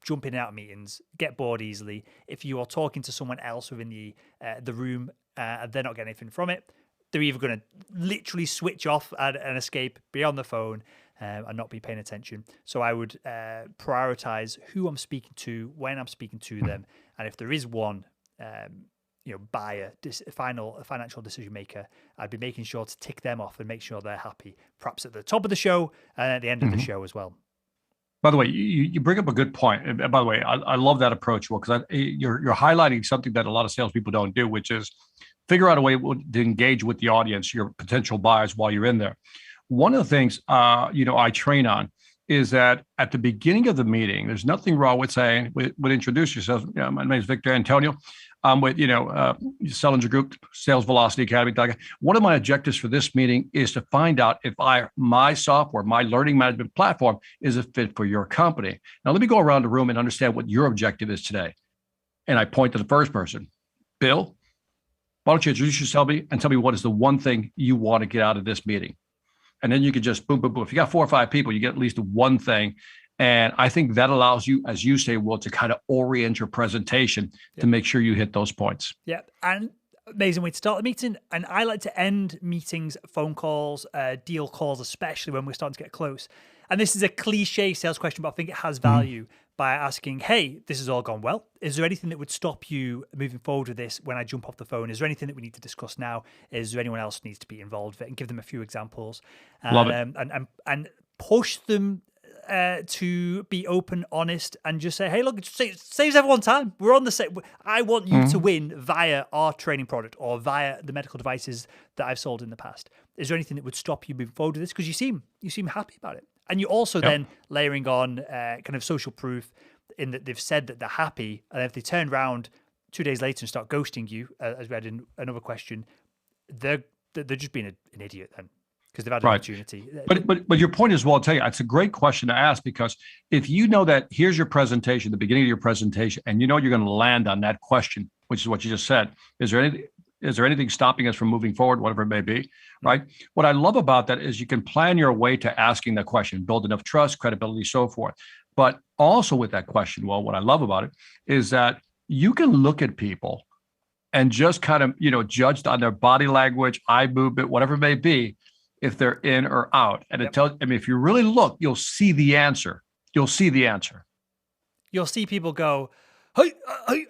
jump in and out of meetings, get bored easily. If you are talking to someone else within the room, and they're not getting anything from it, they're either going to literally switch off and escape, be on the phone, and not be paying attention. So I would prioritize who I'm speaking to, when I'm speaking to them, and if there is one, buyer, a financial decision maker, I'd be making sure to tick them off and make sure they're happy, perhaps at the top of the show and at the end of the show as well. By the way, you bring up a good point. And by the way, I love that approach, because you're highlighting something that a lot of salespeople don't do, which is figure out a way to engage with the audience, your potential buyers, while you're in there. One of the things I train on is that at the beginning of the meeting, there's nothing wrong with saying, would introduce yourself. My name is Victor Antonio. I'm with Sellinger Group, Sales Velocity Academy. One of my objectives for this meeting is to find out if my software, my learning management platform, is a fit for your company. Now, let me go around the room and understand what your objective is today. And I point to the first person. Bill, why don't you introduce yourself and tell me what is the one thing you want to get out of this meeting? And then you could just boom, boom, boom. If you got 4 or 5 people, you get at least one thing. And I think that allows you, as you say, Will, to kind of orient your presentation to make sure you hit those points. Yeah. And amazing way to start the meeting. And I like to end meetings, phone calls, deal calls, especially when we're starting to get close. And this is a cliche sales question, but I think it has value by asking, hey, this has all gone well. Is there anything that would stop you moving forward with this when I jump off the phone? Is there anything that we need to discuss now? Is there anyone else who needs to be involved with it? And give them a few examples. Love it. And push them to be open, honest, and just say, hey, look, it saves everyone time. We're on the same. I want you to win via our training product or via the medical devices that I've sold in the past. Is there anything that would stop you moving forward with this? Because you seem happy about it. And you also then layering on kind of social proof in that they've said that they're happy. And if they turn around 2 days later and start ghosting you, as we had in another question, they're just being an idiot then. because they've had an opportunity. But your point is, well, I'll tell you, it's a great question to ask, because if you know that here's your presentation, the beginning of your presentation, and you know you're going to land on that question, which is what you just said, is there anything stopping us from moving forward, whatever it may be, right? What I love about that is you can plan your way to asking that question, build enough trust, credibility, so forth. But also with that question, well, what I love about it is that you can look at people and just kind of, judge on their body language, eye movement, whatever it may be, if they're in or out. And it tells, if you really look, you'll see the answer. You'll see people go, hey,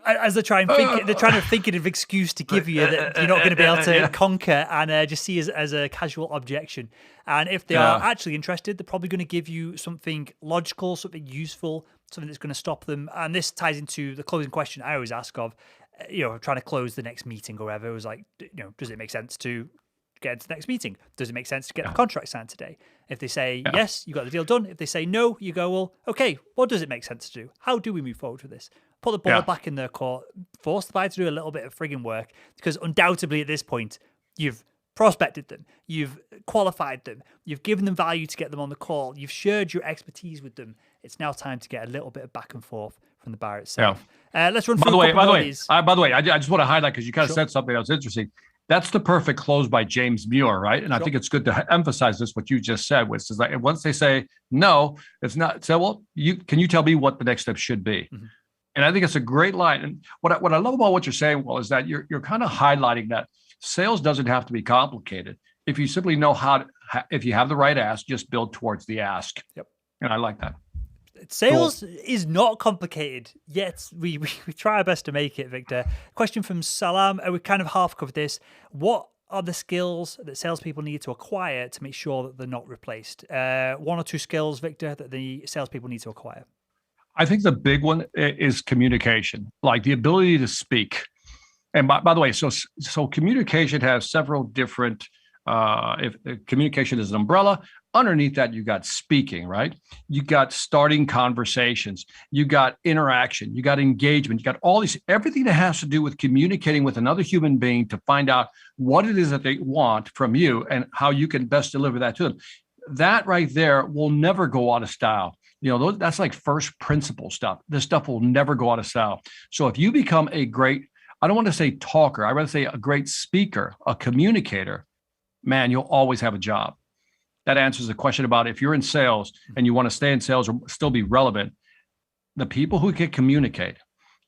as they're trying to think of an excuse to give you that you're not going to be able to conquer, and just see as a casual objection. And if they are actually interested, they're probably going to give you something logical, something useful, something that's going to stop them. And this ties into the closing question I always ask of, trying to close the next meeting or whatever. It was like, does it make sense to get into the next meeting? Does it make sense to get the contract signed today? If they say yes, you got the deal done. If they say no, you go, well, okay, what does it make sense to do? How do we move forward with this? Put the ball back in their court, force the buyer to do a little bit of frigging work, because undoubtedly at this point, you've prospected them, you've qualified them, you've given them value to get them on the call, you've shared your expertise with them. It's now time to get a little bit of back and forth from the buyer itself. Let's run through By the way, I just want to highlight, because you kind of said something that was interesting. That's the perfect close by James Muir, right? And I think it's good to emphasize this, what you just said, which is like, once they say no, it's not. So, well, can you tell me what the next step should be? Mm-hmm. And I think it's a great line. And what I love about what you're saying, Will, is that you're kind of highlighting that sales doesn't have to be complicated. If you simply know if you have the right ask, just build towards the ask. Yep. And I like that. Sales is not complicated, yet we try our best to make it, Victor. Question from Salam. We kind of half covered this. What are the skills that salespeople need to acquire to make sure that they're not replaced? One or two skills, Victor, that the salespeople need to acquire? I think the big one is communication, like the ability to speak. And by the way, so communication has several different, if communication is an umbrella, underneath that, you got speaking, right? You got starting conversations, you got interaction, you got engagement, you got all these, everything that has to do with communicating with another human being to find out what it is that they want from you and how you can best deliver that to them. That right there will never go out of style. That's like first principle stuff. This stuff will never go out of style. So if you become a great, I don't want to say talker, I'd rather say a great speaker, a communicator, man, you'll always have a job. That answers the question about if you're in sales and you want to stay in sales or still be relevant. The people who can communicate,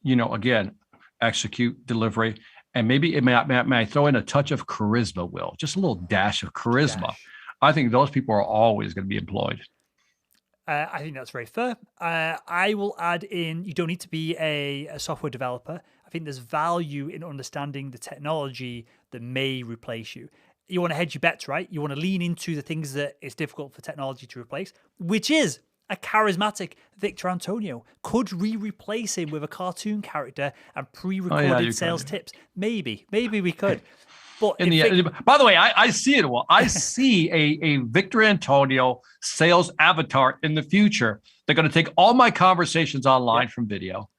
again, execute, delivery, and maybe may I throw in a touch of charisma, Will, just a little dash of charisma. I think those people are always going to be employed. I think that's very fair. I will add in, you don't need to be a software developer. I think there's value in understanding the technology that may replace you. You want to hedge your bets, right? You want to lean into the things that it's difficult for technology to replace, which is a charismatic Victor Antonio. Could we replace him with a cartoon character and pre-recorded sales tips? Maybe we could. But by the way, I see it. Well, I see a Victor Antonio sales avatar in the future. They're going to take all my conversations online from video,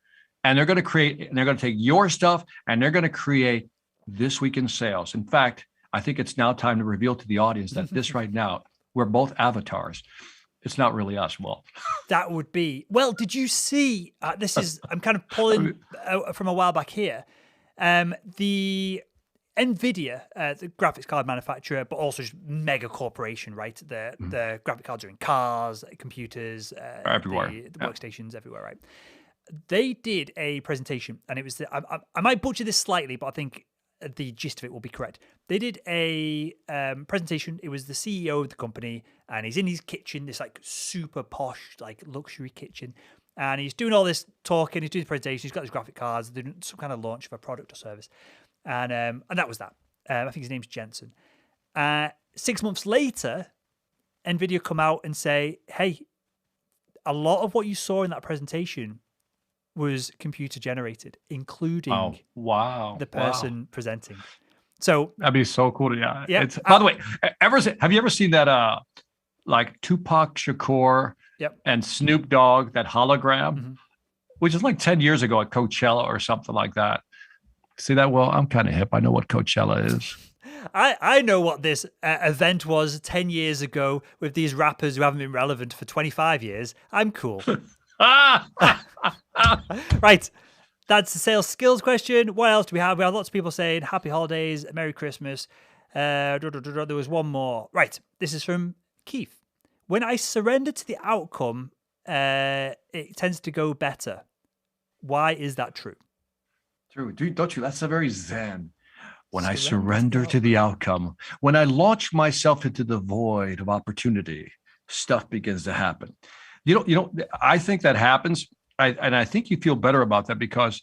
and they're going to take your stuff, and they're going to create This Week in Sales. In fact, I think it's now time to reveal to the audience that this right now, we're both avatars. It's not really us, Will. That would be. Well, did you see, I'm kind of pulling from a while back here, the NVIDIA, the graphics card manufacturer, but also just mega corporation, right? The graphic cards are in cars, computers, everywhere, the workstations everywhere, right? They did a presentation, and it was I might butcher this slightly, but I think the gist of it will be correct. They did a presentation. It was the CEO of the company, and he's in his kitchen, this like super posh, like luxury kitchen, and he's doing all this talking. He's doing the presentation. He's got his graphic cards. They're doing some kind of launch of a product or service. And that was that. I think his name's Jensen. 6 months later, NVIDIA come out and say, hey, a lot of what you saw in that presentation was computer generated, including the person presenting. So that'd be so cool. Yeah. By the way, have you ever seen that like Tupac Shakur and Snoop Dogg, that hologram, which is like 10 years ago at Coachella or something like that? See that? Well, I'm kind of hip. I know what Coachella is. I know what this event was 10 years ago with these rappers who haven't been relevant for 25 years. I'm cool. Right. That's the sales skills question. What else do we have? We have lots of people saying happy holidays, Merry Christmas. There was one more. Right. This is from Keith. When I surrender to the outcome, it tends to go better. Why is that true? True. Don't you? That's a very Zen. When I surrender to the outcome, when I launch myself into the void of opportunity, stuff begins to happen. I think that happens. And I think you feel better about that because,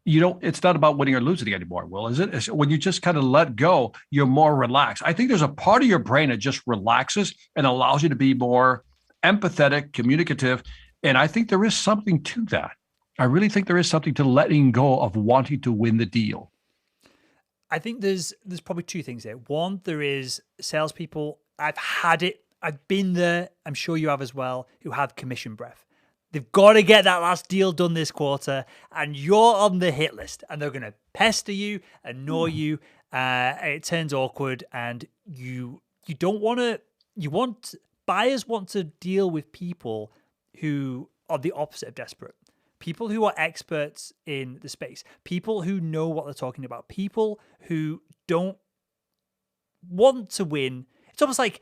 it's not about winning or losing anymore, Will, is it? When you just kind of let go, you're more relaxed. I think there's a part of your brain that just relaxes and allows you to be more empathetic, communicative. And I think there is something to that. I really think there is something to letting go of wanting to win the deal. I think there's probably two things here. One, there is salespeople. I've had it. I've been there. I'm sure you have as well, who have commission breath. They've got to get that last deal done this quarter, and you're on the hit list, and they're going to pester you, annoy you. It turns awkward, and you don't want to. Buyers want to deal with people who are the opposite of desperate. People who are experts in the space, people who know what they're talking about, people who don't want to win. It's almost like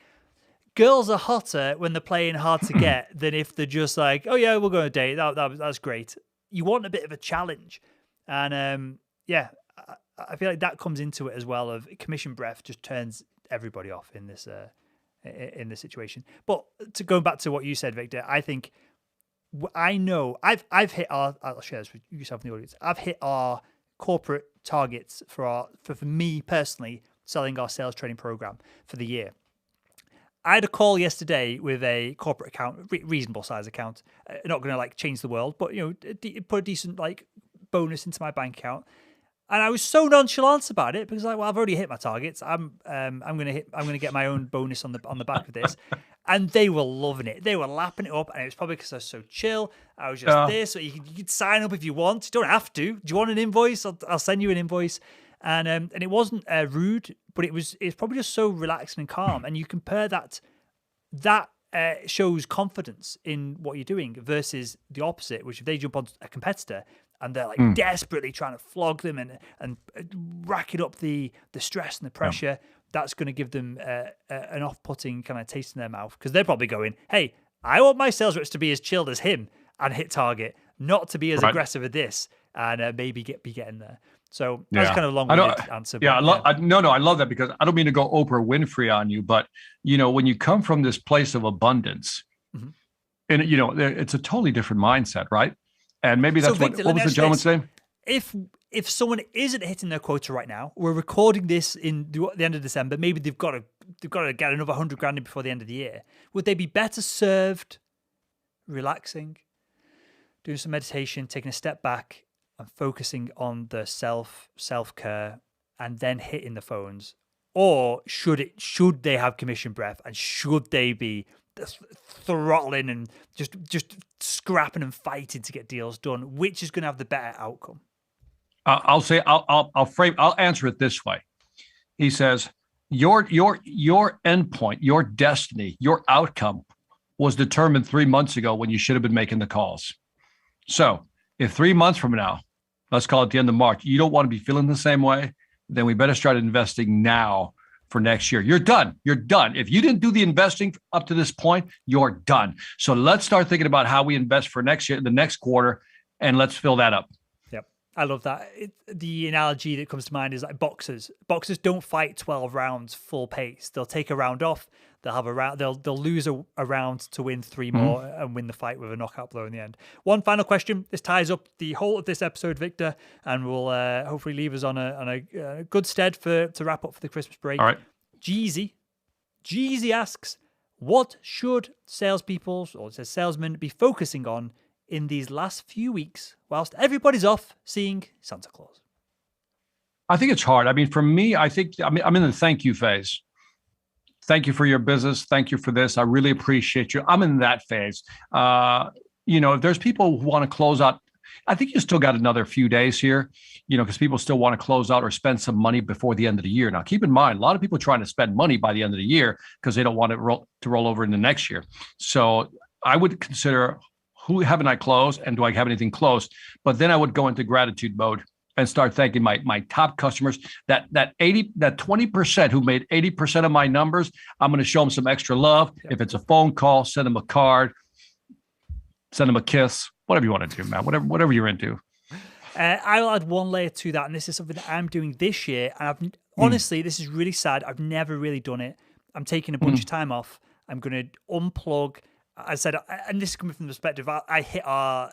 girls are hotter when they're playing hard to get than if they're just like, oh yeah, we'll go on a date. That's great. You want a bit of a challenge. And I feel like that comes into it as well. Of commission breath just turns everybody off in this situation. But to go back to what you said, Victor, I think I know I've hit I'll share this with yourself in the audience. I've hit our corporate targets for me personally selling our sales training program for the year. I had a call yesterday with a corporate account, reasonable size account, not going to change the world, but put a decent bonus into my bank account. And I was so nonchalant about it because I've already hit my targets. I'm gonna get my own bonus on the back of this. And they were loving it. They were lapping it up, and it was probably because I was so chill. I was just this, so you could sign up if you want. You don't have to. Do you want an invoice? I'll send you an invoice. And it wasn't rude, but it's probably just so relaxed and calm. And you compare that shows confidence in what you're doing versus the opposite, which if they jump on a competitor and they're desperately trying to flog them and racking up the stress and the pressure, that's going to give them an off-putting kind of taste in their mouth because they're probably going, hey, I want my sales reps to be as chilled as him and hit target, not to be as aggressive as this and maybe be getting there. So that's kind of a long-winded answer. Yeah, I love that because I don't mean to go Oprah Winfrey on you, but when you come from this place of abundance, and it's a totally different mindset, right? And maybe that's Victor, what was the gentleman's name? If someone isn't hitting their quota right now, we're recording this in the end of December. Maybe they've got to get another 100 grand in before the end of the year. Would they be better served relaxing, doing some meditation, taking a step back, and focusing on the self-care and then hitting the phones? Or should they have commission breath and should they be throttling and just scrapping and fighting to get deals done? Which is going to have the better outcome? I'll answer it this way. He says, your endpoint, your destiny, your outcome was determined 3 months ago when you should have been making the calls. So if 3 months from now, let's call it the end of March, you don't want to be feeling the same way, then we better start investing now for next year. You're done. You're done. If you didn't do the investing up to this point, you're done. So let's start thinking about how we invest for next year, the next quarter, and let's fill that up. Yep. I love that. The analogy that comes to mind is like boxers. Boxers don't fight 12 rounds full pace. They'll take a round off. They'll have a round. They'll lose a round to win 3 more and win the fight with a knockout blow in the end. One final question. This ties up the whole of this episode, Victor, and will hopefully leave us on a good stead to wrap up for the Christmas break. All right. Jeezy asks, what should salespeople or salesmen be focusing on in these last few weeks whilst everybody's off seeing Santa Claus? I think it's hard. I mean, for me, I'm in the thank you phase. Thank you for your business. Thank you for this. I really appreciate you. I'm in that phase. If there's people who want to close out, I think you still got another few days here, because people still want to close out or spend some money before the end of the year. Now, keep in mind, a lot of people are trying to spend money by the end of the year because they don't want it to roll over in the next year. So I would consider, who haven't I closed, and do I have anything close? But then I would go into gratitude mode and start thanking my top customers, that 20% who made 80% of my numbers. I'm going to show them some extra love. Yep. If it's a phone call, send them a card, send them a kiss, whatever you want to do, man, whatever you're into. I'll add one layer to that, and this is something that I'm doing this year. And honestly, this is really sad. I've never really done it. I'm taking a bunch of time off. I'm going to unplug. I said, and this is coming from the perspective, I hit our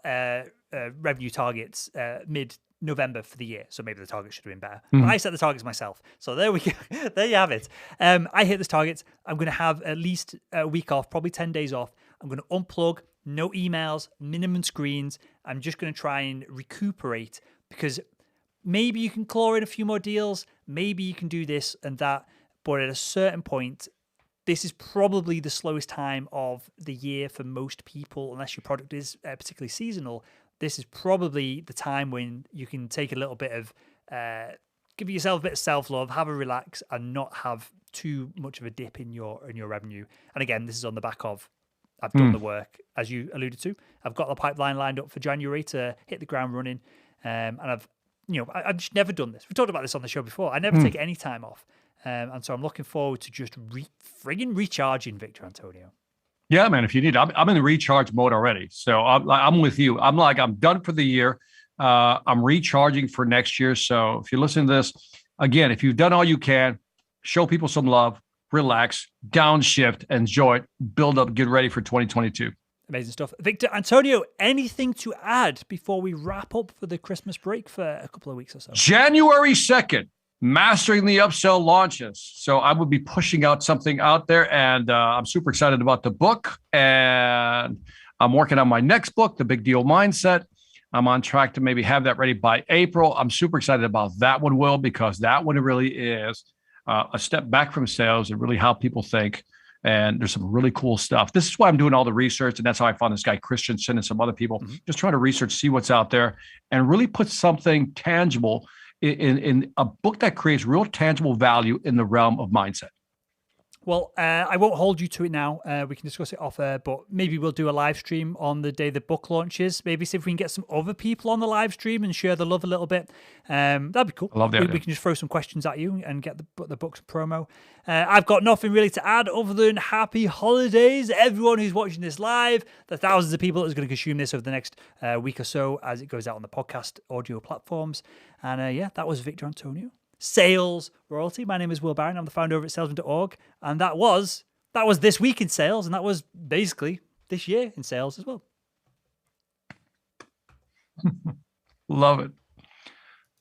revenue targets mid-November for the year, so maybe the target should have been better. But I set the targets myself, so there we go. There you have it. I hit those targets. I'm going to have at least a week off, probably 10 days off. I'm going to unplug, no emails, minimum screens. I'm just going to try and recuperate, because maybe you can claw in a few more deals, maybe you can do this and that, but at a certain point, this is probably the slowest time of the year for most people, unless your product is particularly seasonal. This is probably the time when you can take a little bit of, give yourself a bit of self-love, have a relax, and not have too much of a dip in your revenue. And again, this is on the back of, I've done the work, as you alluded to. I've got the pipeline lined up for January to hit the ground running, and I've just never done this. We've talked about this on the show before. I never take any time off. And so I'm looking forward to just friggin' recharging, Victor Antonio. Yeah, man, if you need, I'm in the recharge mode already. So I'm with you. I'm done for the year. I'm recharging for next year. So if you listen to this, again, if you've done all you can, show people some love, relax, downshift, enjoy it, build up, get ready for 2022. Amazing stuff. Victor Antonio, anything to add before we wrap up for the Christmas break for a couple of weeks or so? January 2nd. Mastering the Upsell launches. So I will be pushing out something out there, and I'm super excited about the book, and I'm working on my next book, The Big Deal Mindset. I'm on track to maybe have that ready by April. I'm super excited about that one, Will, because that one really is a step back from sales and really how people think. And there's some really cool stuff. This is why I'm doing all the research, and that's how I found this guy, Christensen, and some other people, just trying to research, see what's out there, and really put something tangible in a book that creates real tangible value in the realm of mindset. Well, I won't hold you to it now. We can discuss it off air, but maybe we'll do a live stream on the day the book launches. Maybe see if we can get some other people on the live stream and share the love a little bit. That'd be cool. I love that. We can just throw some questions at you and get the book's promo. I've got nothing really to add other than happy holidays, everyone who's watching this live, the thousands of people that's going to consume this over the next week or so as it goes out on the podcast audio platforms. And that was Victor Antonio. Sales Royalty. My name is Will Barron. I'm the founder over at salesman.org. And that was this week in sales. And that was basically this year in sales as well. Love it.